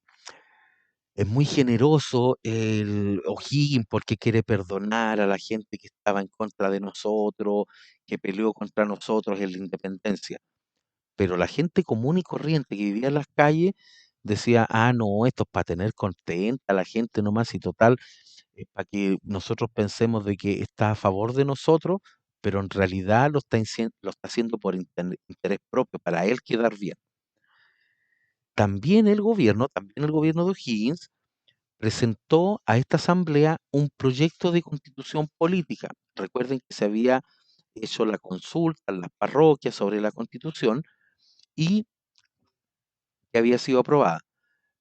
es muy generoso el O'Higgins porque quiere perdonar a la gente que estaba en contra de nosotros, que peleó contra nosotros en la independencia. Pero la gente común y corriente que vivía en las calles decía, ah, no, esto es para tener contenta a la gente nomás y total, es para que nosotros pensemos de que está a favor de nosotros, pero en realidad lo está haciendo por interés propio, para él quedar bien. También el gobierno de O'Higgins presentó a esta asamblea un proyecto de constitución política. Recuerden que se había hecho la consulta en las parroquias sobre la constitución y que había sido aprobada.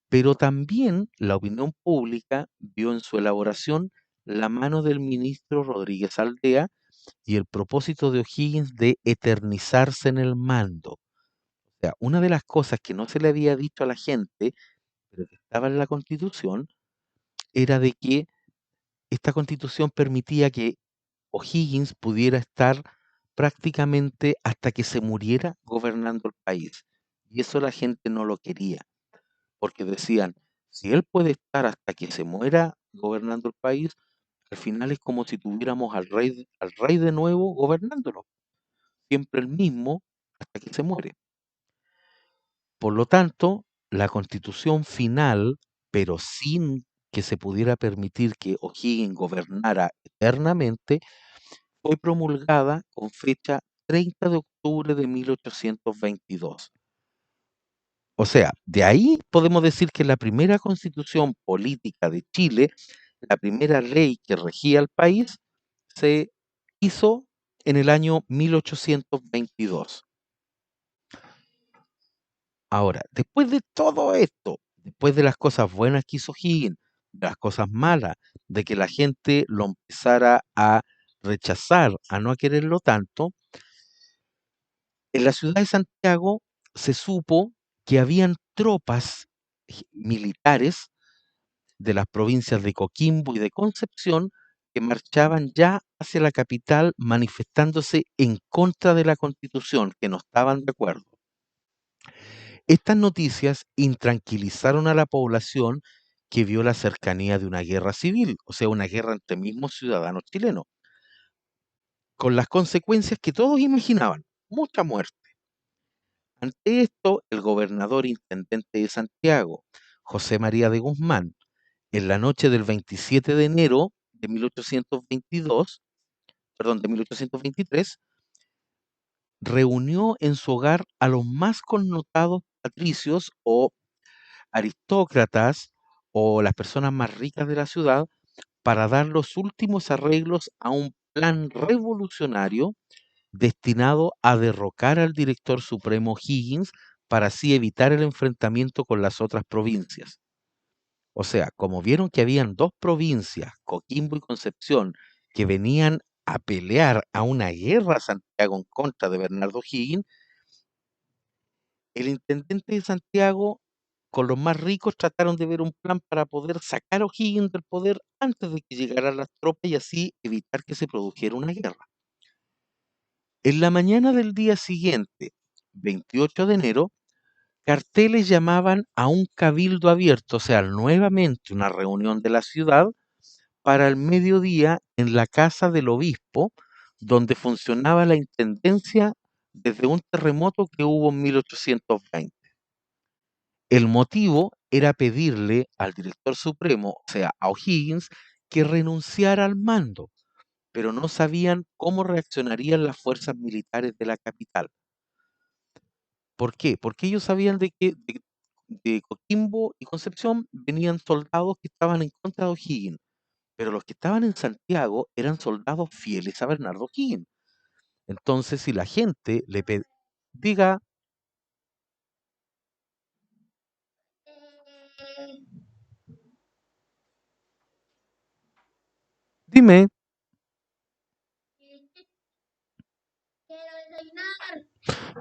Pero también la opinión pública vio en su elaboración la mano del ministro Rodríguez Aldea y el propósito de O'Higgins de eternizarse en el mando. O sea, una de las cosas que no se le había dicho a la gente, pero que estaba en la Constitución, era de que esta Constitución permitía que O'Higgins pudiera estar prácticamente hasta que se muriera gobernando el país. Y eso la gente no lo quería, porque decían, si él puede estar hasta que se muera gobernando el país, al final es como si tuviéramos al rey de nuevo gobernándolo, siempre el mismo hasta que se muere. Por lo tanto, la constitución final, pero sin que se pudiera permitir que O'Higgins gobernara eternamente, fue promulgada con fecha 30 de octubre de 1822. O sea, de ahí podemos decir que la primera constitución política de Chile, la primera ley que regía el país, se hizo en el año 1822. Ahora, después de todo esto, después de las cosas buenas que hizo Higgins, de las cosas malas, de que la gente lo empezara a rechazar, a no quererlo tanto, en la ciudad de Santiago se supo que habían tropas militares de las provincias de Coquimbo y de Concepción que marchaban ya hacia la capital manifestándose en contra de la Constitución, que no estaban de acuerdo. Estas noticias intranquilizaron a la población que vio la cercanía de una guerra civil, o sea, una guerra entre mismos ciudadanos chilenos, con las consecuencias que todos imaginaban, mucha muerte. Ante esto, el gobernador intendente de Santiago, José María de Guzmán, en la noche del 27 de enero de 1822, perdón, de 1823, reunió en su hogar a los más connotados patricios o aristócratas o las personas más ricas de la ciudad para dar los últimos arreglos a un plan revolucionario destinado a derrocar al director supremo Higgins para así evitar el enfrentamiento con las otras provincias. O sea, como vieron que habían dos provincias, Coquimbo y Concepción, que venían a pelear a una guerra a Santiago en contra de Bernardo Higgins, el intendente de Santiago con los más ricos trataron de ver un plan para poder sacar a O'Higgins del poder antes de que llegaran las tropas y así evitar que se produjera una guerra. En la mañana del día siguiente, 28 de enero, carteles llamaban a un cabildo abierto, o sea, nuevamente una reunión de la ciudad para el mediodía en la casa del obispo, donde funcionaba la intendencia desde un terremoto que hubo en 1820. El motivo era pedirle al director supremo, o sea, a O'Higgins, que renunciara al mando, pero no sabían cómo reaccionarían las fuerzas militares de la capital. ¿Por qué? Porque ellos sabían de que de Coquimbo y Concepción venían soldados que estaban en contra de O'Higgins, pero los que estaban en Santiago eran soldados fieles a Bernardo O'Higgins. Entonces, si la gente le diga, dime,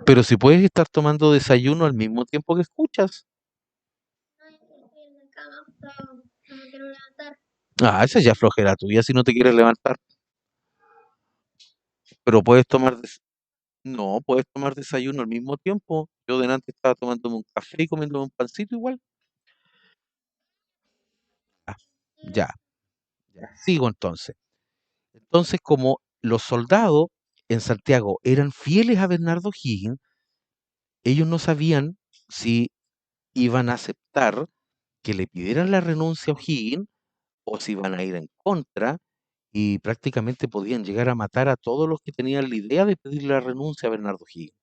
pero si puedes estar tomando desayuno al mismo tiempo que escuchas. Ah, esa ya es flojera tuya si no te quieres levantar. Pero puedes tomar, no, puedes tomar desayuno al mismo tiempo. Yo delante estaba tomándome un café y comiéndome un pancito igual. Ah, ya, ya. Sigo entonces. Entonces, como los soldados en Santiago eran fieles a Bernardo Higgins, ellos no sabían si iban a aceptar que le pidieran la renuncia a O'Higgins o si iban a ir en contra y prácticamente podían llegar a matar a todos los que tenían la idea de pedirle la renuncia a Bernardo Higgins.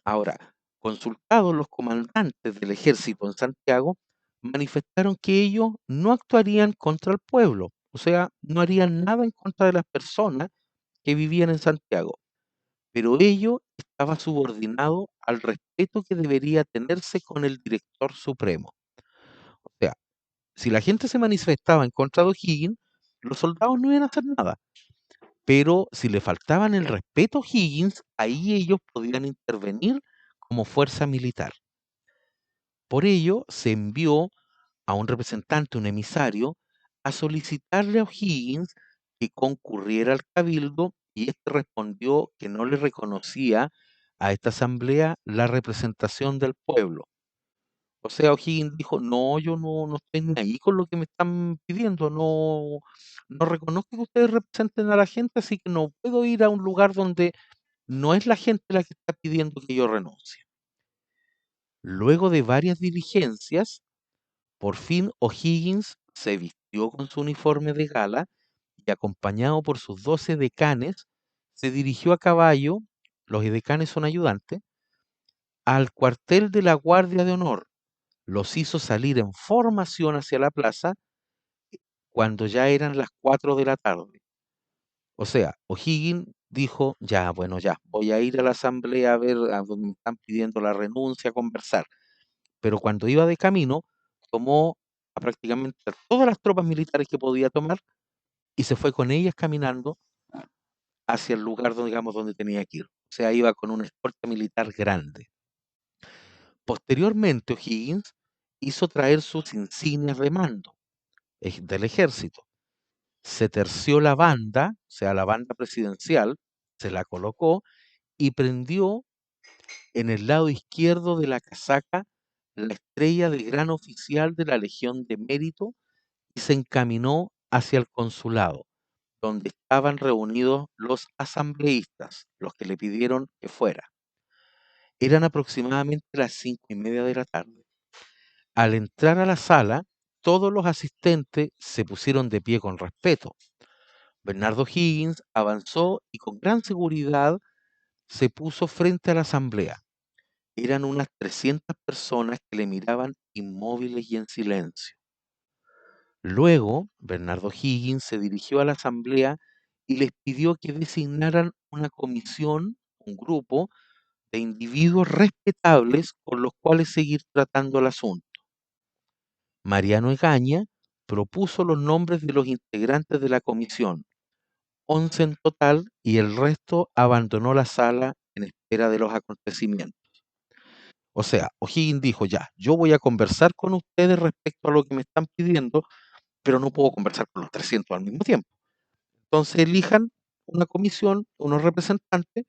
Ahora, consultados los comandantes del ejército en Santiago, manifestaron que ellos no actuarían contra el pueblo, o sea, no harían nada en contra de las personas que vivían en Santiago, pero ello estaba subordinado al respeto que debería tenerse con el director supremo. O sea, si la gente se manifestaba en contra de O'Higgins, los soldados no iban a hacer nada. Pero si le faltaban el respeto a Higgins, ahí ellos podían intervenir como fuerza militar. Por ello, se envió a un representante, un emisario, a solicitarle a O'Higgins que concurriera al cabildo y este respondió que no le reconocía a esta asamblea la representación del pueblo. O sea, O'Higgins dijo, no, yo no estoy ni ahí con lo que me están pidiendo, no reconozco que ustedes representen a la gente, así que no puedo ir a un lugar donde no es la gente la que está pidiendo que yo renuncie. Luego de varias diligencias, por fin O'Higgins se vistió con su uniforme de gala y acompañado por sus 12 decanes, se dirigió a caballo, los decanes son ayudantes, al cuartel de la Guardia de Honor. Los hizo salir en formación hacia la plaza cuando ya eran las 4 de la tarde. O sea, O'Higgins dijo, ya, bueno, ya, voy a ir a la asamblea a ver a donde me están pidiendo la renuncia, a conversar. Pero cuando iba de camino, tomó a prácticamente todas las tropas militares que podía tomar y se fue con ellas caminando hacia el lugar donde, digamos, donde tenía que ir. O sea, iba con una escolta militar grande. Posteriormente, O'Higgins hizo traer sus insignias de mando del ejército. Se terció la banda, o sea, la banda presidencial, se la colocó y prendió en el lado izquierdo de la casaca la estrella de gran oficial de la Legión de Mérito y se encaminó hacia el consulado, donde estaban reunidos los asambleístas, los que le pidieron que fuera. Eran aproximadamente las 5:30 de la tarde. Al entrar a la sala, todos los asistentes se pusieron de pie con respeto. Bernardo Higgins avanzó y con gran seguridad se puso frente a la asamblea. Eran unas 300 personas que le miraban inmóviles y en silencio. Luego, Bernardo Higgins se dirigió a la asamblea y les pidió que designaran una comisión, un grupo de individuos respetables con los cuales seguir tratando el asunto. Mariano Egaña propuso los nombres de los integrantes de la comisión, 11 en total, y el resto abandonó la sala en espera de los acontecimientos. O sea, O'Higgins dijo, ya, yo voy a conversar con ustedes respecto a lo que me están pidiendo, pero no puedo conversar con los 300 al mismo tiempo. Entonces elijan una comisión, unos representantes,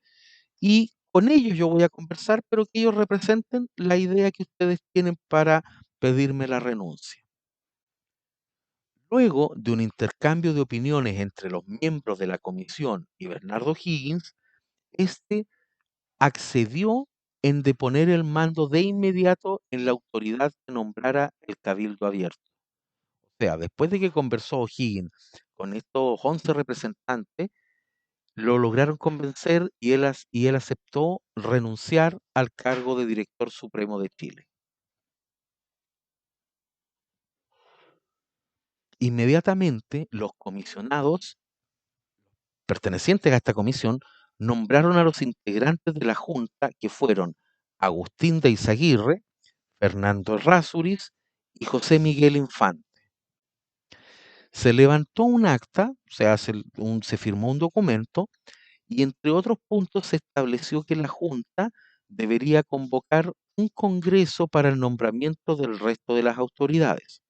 y con ellos yo voy a conversar, pero que ellos representen la idea que ustedes tienen para pedirme la renuncia. Luego de un intercambio de opiniones entre los miembros de la comisión y Bernardo Higgins, este accedió en deponer el mando de inmediato en la autoridad que nombrara el Cabildo Abierto. O sea, después de que conversó O'Higgins con estos 11 representantes, lo lograron convencer y él aceptó renunciar al cargo de director supremo de Chile. Inmediatamente, los comisionados pertenecientes a esta comisión nombraron a los integrantes de la Junta, que fueron Agustín de Izaguirre, Fernando Errázuriz y José Miguel Infante. Se levantó un acta, se firmó un documento y entre otros puntos se estableció que la Junta debería convocar un congreso para el nombramiento del resto de las autoridades.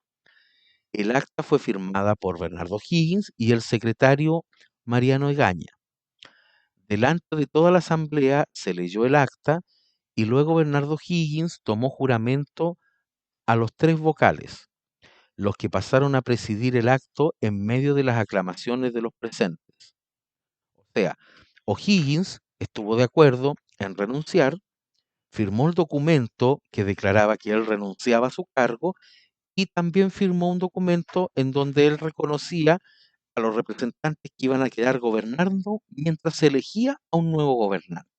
El acta fue firmada por Bernardo Higgins y el secretario Mariano Egaña. Delante de toda la asamblea se leyó el acta y luego Bernardo Higgins tomó juramento a los 3 vocales, los que pasaron a presidir el acto en medio de las aclamaciones de los presentes. O sea, O'Higgins estuvo de acuerdo en renunciar, firmó el documento que declaraba que él renunciaba a su cargo y también firmó un documento en donde él reconocía a los representantes que iban a quedar gobernando mientras se elegía a un nuevo gobernante.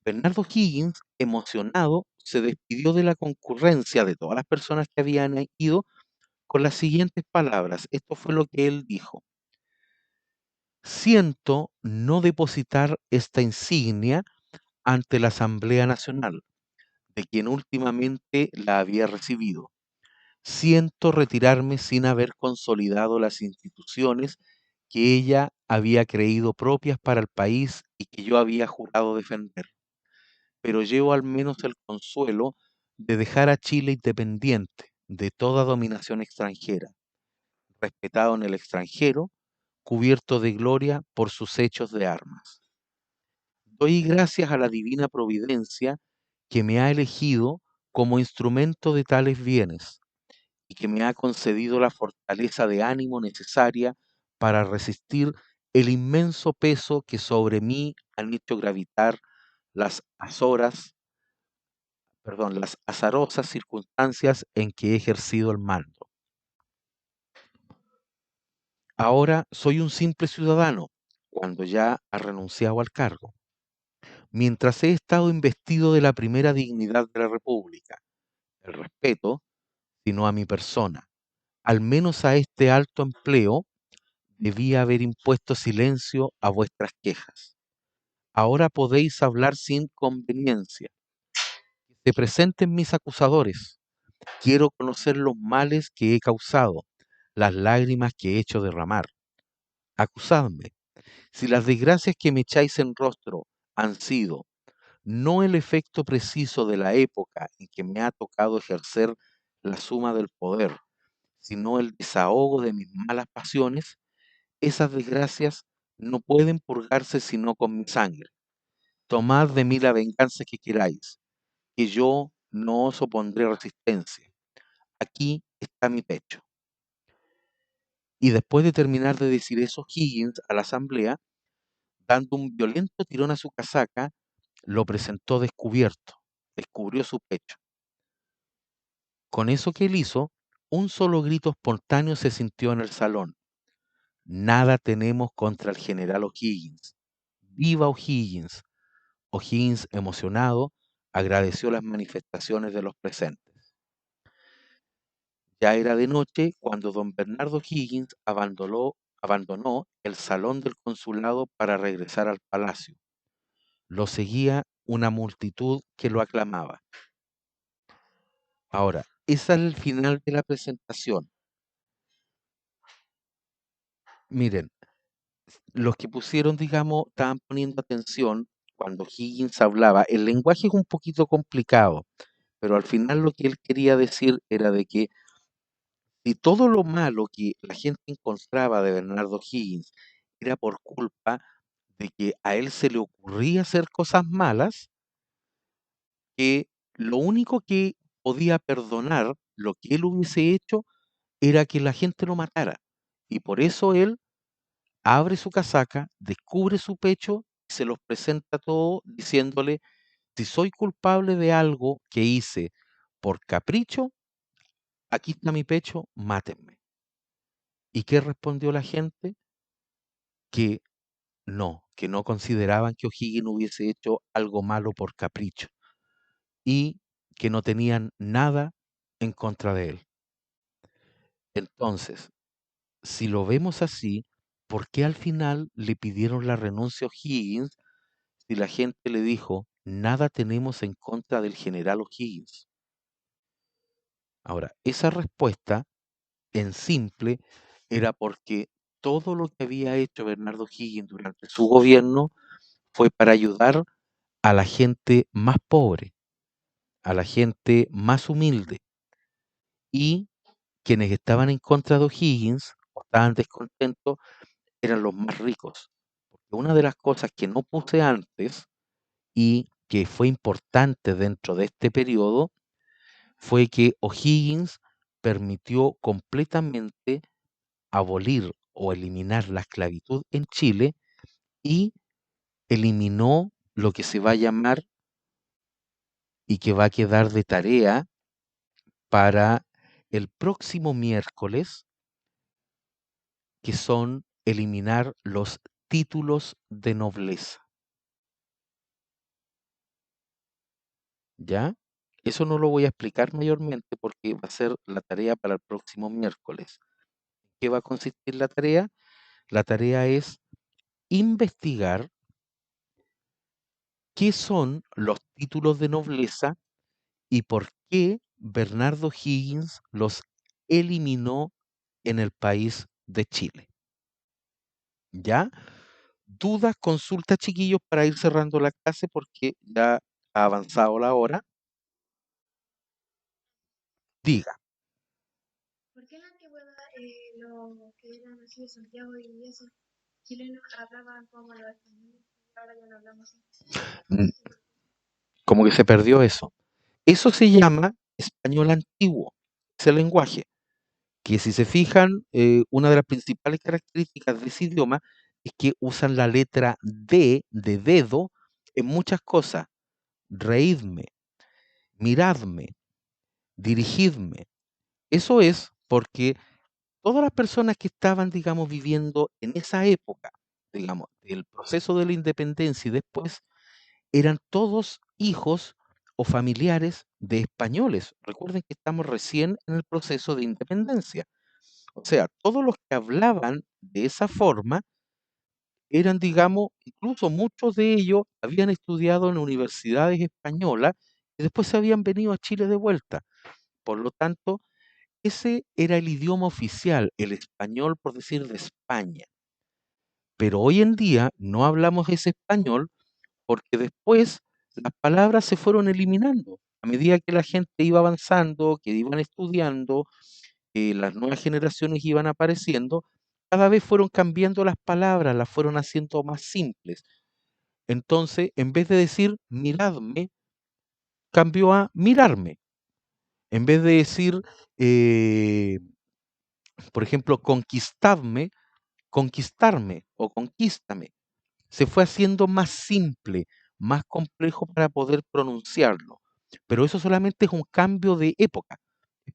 Bernardo Higgins, emocionado, se despidió de la concurrencia de todas las personas que habían ido con las siguientes palabras. Esto fue lo que él dijo. Siento no depositar esta insignia ante la Asamblea Nacional, de quien últimamente la había recibido. Siento retirarme sin haber consolidado las instituciones que ella había creído propias para el país y que yo había jurado defender. Pero llevo al menos el consuelo de dejar a Chile independiente de toda dominación extranjera, respetado en el extranjero, cubierto de gloria por sus hechos de armas. Doy gracias a la divina providencia que me ha elegido como instrumento de tales bienes y que me ha concedido la fortaleza de ánimo necesaria para resistir el inmenso peso que sobre mí han hecho gravitar las las azarosas circunstancias en que he ejercido el mando. Ahora soy un simple ciudadano, cuando ya ha renunciado al cargo, mientras he estado investido de la primera dignidad de la República, el respeto, sino a mi persona. Al menos a este alto empleo debía haber impuesto silencio a vuestras quejas. Ahora podéis hablar sin conveniencia. Se presenten mis acusadores. Quiero conocer los males que he causado, las lágrimas que he hecho derramar. Acusadme. Si las desgracias que me echáis en rostro han sido no el efecto preciso de la época en que me ha tocado ejercer la suma del poder, sino el desahogo de mis malas pasiones, esas desgracias no pueden purgarse sino con mi sangre. Tomad de mí la venganza que queráis, que yo no os opondré resistencia. Aquí está mi pecho. Y después de terminar de decir eso, Higgins a la asamblea, dando un violento tirón a su casaca, lo presentó descubierto, descubrió su pecho. Con eso que él hizo, un solo grito espontáneo se sintió en el salón. Nada tenemos contra el general O'Higgins. ¡Viva O'Higgins! O'Higgins, emocionado, agradeció las manifestaciones de los presentes. Ya era de noche cuando don Bernardo Higgins abandonó el salón del consulado para regresar al palacio. Lo seguía una multitud que lo aclamaba. Ahora, ese es el final de la presentación. Miren, los que pusieron, digamos, estaban poniendo atención cuando Higgins hablaba. El lenguaje es un poquito complicado, pero al final lo que él quería decir era de que si todo lo malo que la gente encontraba de Bernardo Higgins era por culpa de que a él se le ocurría hacer cosas malas, que lo único que podía perdonar lo que él hubiese hecho era que la gente lo matara. Y por eso él abre su casaca, descubre su pecho y se los presenta a todos diciéndole, si soy culpable de algo que hice por capricho, aquí está mi pecho, mátenme. ¿Y qué respondió la gente? Que no consideraban que O'Higgins hubiese hecho algo malo por capricho y que no tenían nada en contra de él. Entonces, si lo vemos así, ¿por qué al final le pidieron la renuncia a O'Higgins si la gente le dijo, nada tenemos en contra del general O'Higgins? Ahora, esa respuesta en simple era porque todo lo que había hecho Bernardo O'Higgins durante su gobierno fue para ayudar a la gente más pobre, a la gente más humilde, y quienes estaban en contra de O'Higgins o estaban descontentos eran los más ricos. Porque una de las cosas que no puse antes y que fue importante dentro de este periodo fue que O'Higgins permitió completamente abolir o eliminar la esclavitud en Chile y eliminó lo que se va a llamar y que va a quedar de tarea para el próximo miércoles, que son eliminar los títulos de nobleza, ¿ya? Eso no lo voy a explicar mayormente porque va a ser la tarea para el próximo miércoles. ¿Qué va a consistir la tarea? La tarea es investigar qué son los títulos de nobleza y por qué Bernardo Higgins los eliminó en el país de Chile. ¿Ya? Dudas, consultas, chiquillos, para ir cerrando la clase porque ya ha avanzado la hora. Diga. ¿Por qué en la antigüedad los que eran así de Santiago y esos chilenos hablaban como los españoles y ahora ya no hablamos así? Mm, Como que se perdió eso. Eso se llama español antiguo, ese lenguaje, que si se fijan, una de las principales características de ese idioma es que usan la letra D de dedo en muchas cosas. Reídme, miradme, dirigidme. Eso es porque todas las personas que estaban, digamos, viviendo en esa época, digamos, el proceso de la independencia y después, eran todos hijos o familiares de españoles. Recuerden que estamos recién en el proceso de independencia. O sea, todos los que hablaban de esa forma eran, digamos, incluso muchos de ellos habían estudiado en universidades españolas y después se habían venido a Chile de vuelta. Por lo tanto, ese era el idioma oficial, el español, por decir, de España. Pero hoy en día no hablamos ese español porque después las palabras se fueron eliminando. A medida que la gente iba avanzando, que iban estudiando, las nuevas generaciones iban apareciendo, cada vez fueron cambiando las palabras, las fueron haciendo más simples. Entonces, en vez de decir miradme, cambió a mirarme. En vez de decir, eh, por ejemplo, conquistadme, conquistarme o conquístame. Se fue haciendo más simple, más complejo para poder pronunciarlo. Pero eso solamente es un cambio de época,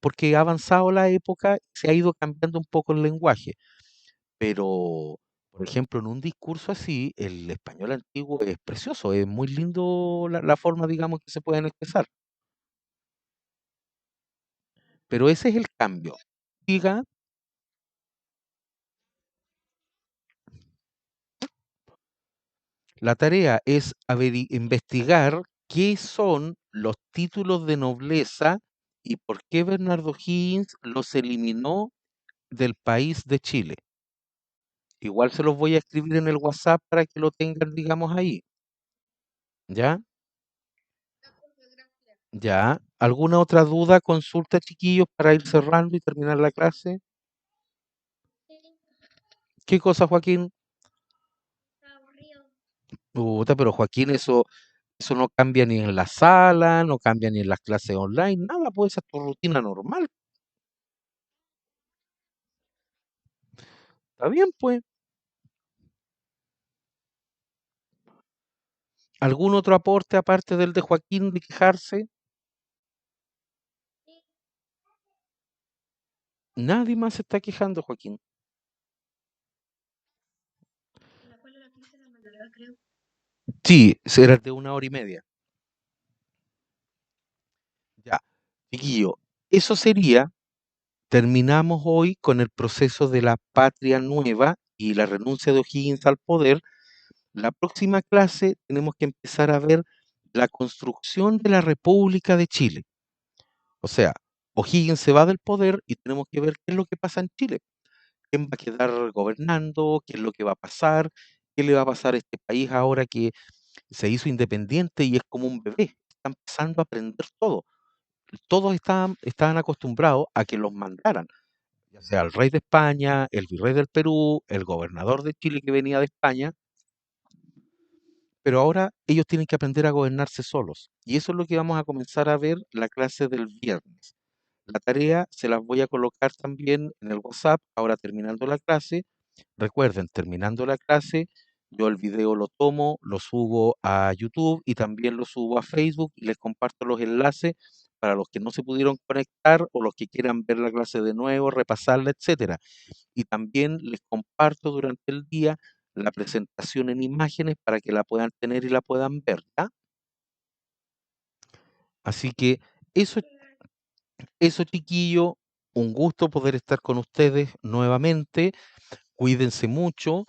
porque ha avanzado la época, se ha ido cambiando un poco el lenguaje. Pero, por ejemplo, en un discurso así, el español antiguo es precioso, es muy lindo la forma, digamos, que se pueden expresar. Pero ese es el cambio. Diga, la tarea es investigar qué son los títulos de nobleza y por qué Bernardo Higgins los eliminó del país de Chile. Igual se los voy a escribir en el WhatsApp para que lo tengan, digamos, ahí. ¿Ya? ¿Ya? ¿Alguna otra duda, consulta, chiquillos, para ir cerrando y terminar la clase? ¿Qué cosa, Joaquín? Puta, pero Joaquín, eso no cambia ni en la sala, no cambia ni en las clases online, nada, puede ser tu rutina normal. Está bien, pues. ¿Algún otro aporte aparte del de Joaquín de quejarse? Nadie más se está quejando, Joaquín. Sí, será de 1 hora y media. Ya, chiquillo, eso sería, terminamos hoy con el proceso de la patria nueva y la renuncia de O'Higgins al poder. La próxima clase tenemos que empezar a ver la construcción de la República de Chile. O sea, O'Higgins se va del poder y tenemos que ver qué es lo que pasa en Chile. ¿Quién va a quedar gobernando? ¿Qué es lo que va a pasar? ¿Qué le va a pasar a este país ahora que se hizo independiente y es como un bebé? Está empezando a aprender todo. Todos estaban acostumbrados a que los mandaran, ya sea el rey de España, el virrey del Perú, el gobernador de Chile que venía de España, pero ahora ellos tienen que aprender a gobernarse solos. Y eso es lo que vamos a comenzar a ver la clase del viernes. La tarea se las voy a colocar también en el WhatsApp, ahora terminando la clase. Recuerden, terminando la clase, yo el video lo tomo, lo subo a YouTube y también lo subo a Facebook y les comparto los enlaces para los que no se pudieron conectar o los que quieran ver la clase de nuevo, repasarla, etcétera. Y también les comparto durante el día la presentación en imágenes para que la puedan tener y la puedan ver, ¿ya? Así que eso, eso chiquillo, un gusto poder estar con ustedes nuevamente. Cuídense mucho.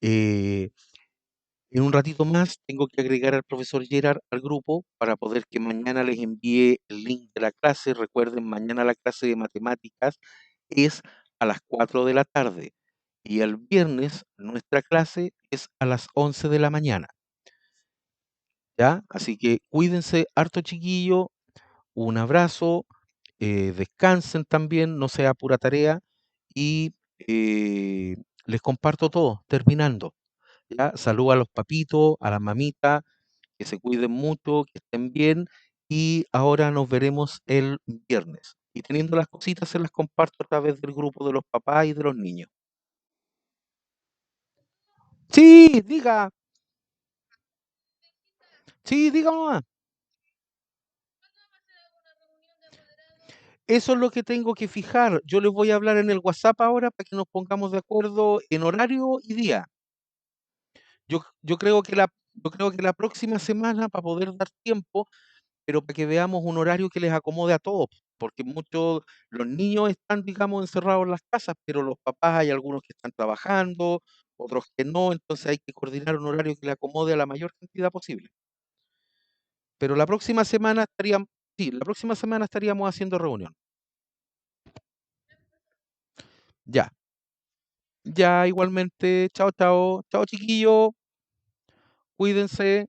eh, en un ratito más tengo que agregar al profesor Gerard al grupo para poder que mañana les envíe el link de la clase. Recuerden, mañana la clase de matemáticas es a las 4 de la tarde y el viernes nuestra clase es a las 11 de la mañana, ¿ya? Así que cuídense harto, chiquillo. Un abrazo, descansen también, no sea pura tarea y les comparto todo, terminando. ¿Ya? Saludo a los papitos, a las mamitas, que se cuiden mucho, que estén bien y ahora nos veremos el viernes. Y teniendo las cositas se las comparto a través del grupo de los papás y de los niños. Sí, diga, sí, diga mamá. Eso es lo que tengo que fijar. Yo les voy a hablar en el WhatsApp ahora para que nos pongamos de acuerdo en horario y día. Yo creo que la próxima semana, para poder dar tiempo, pero para que veamos un horario que les acomode a todos, porque muchos, los niños están, digamos, encerrados en las casas, pero los papás hay algunos que están trabajando, otros que no, entonces hay que coordinar un horario que le acomode a la mayor cantidad posible. Pero la próxima semana estaríamos, sí, la próxima semana estaríamos haciendo reunión. Ya, ya igualmente, chao, chao, chao chiquillo, cuídense,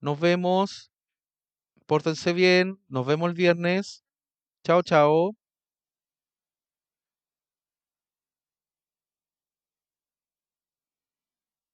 nos vemos, pórtense bien, nos vemos el viernes, chao, chao.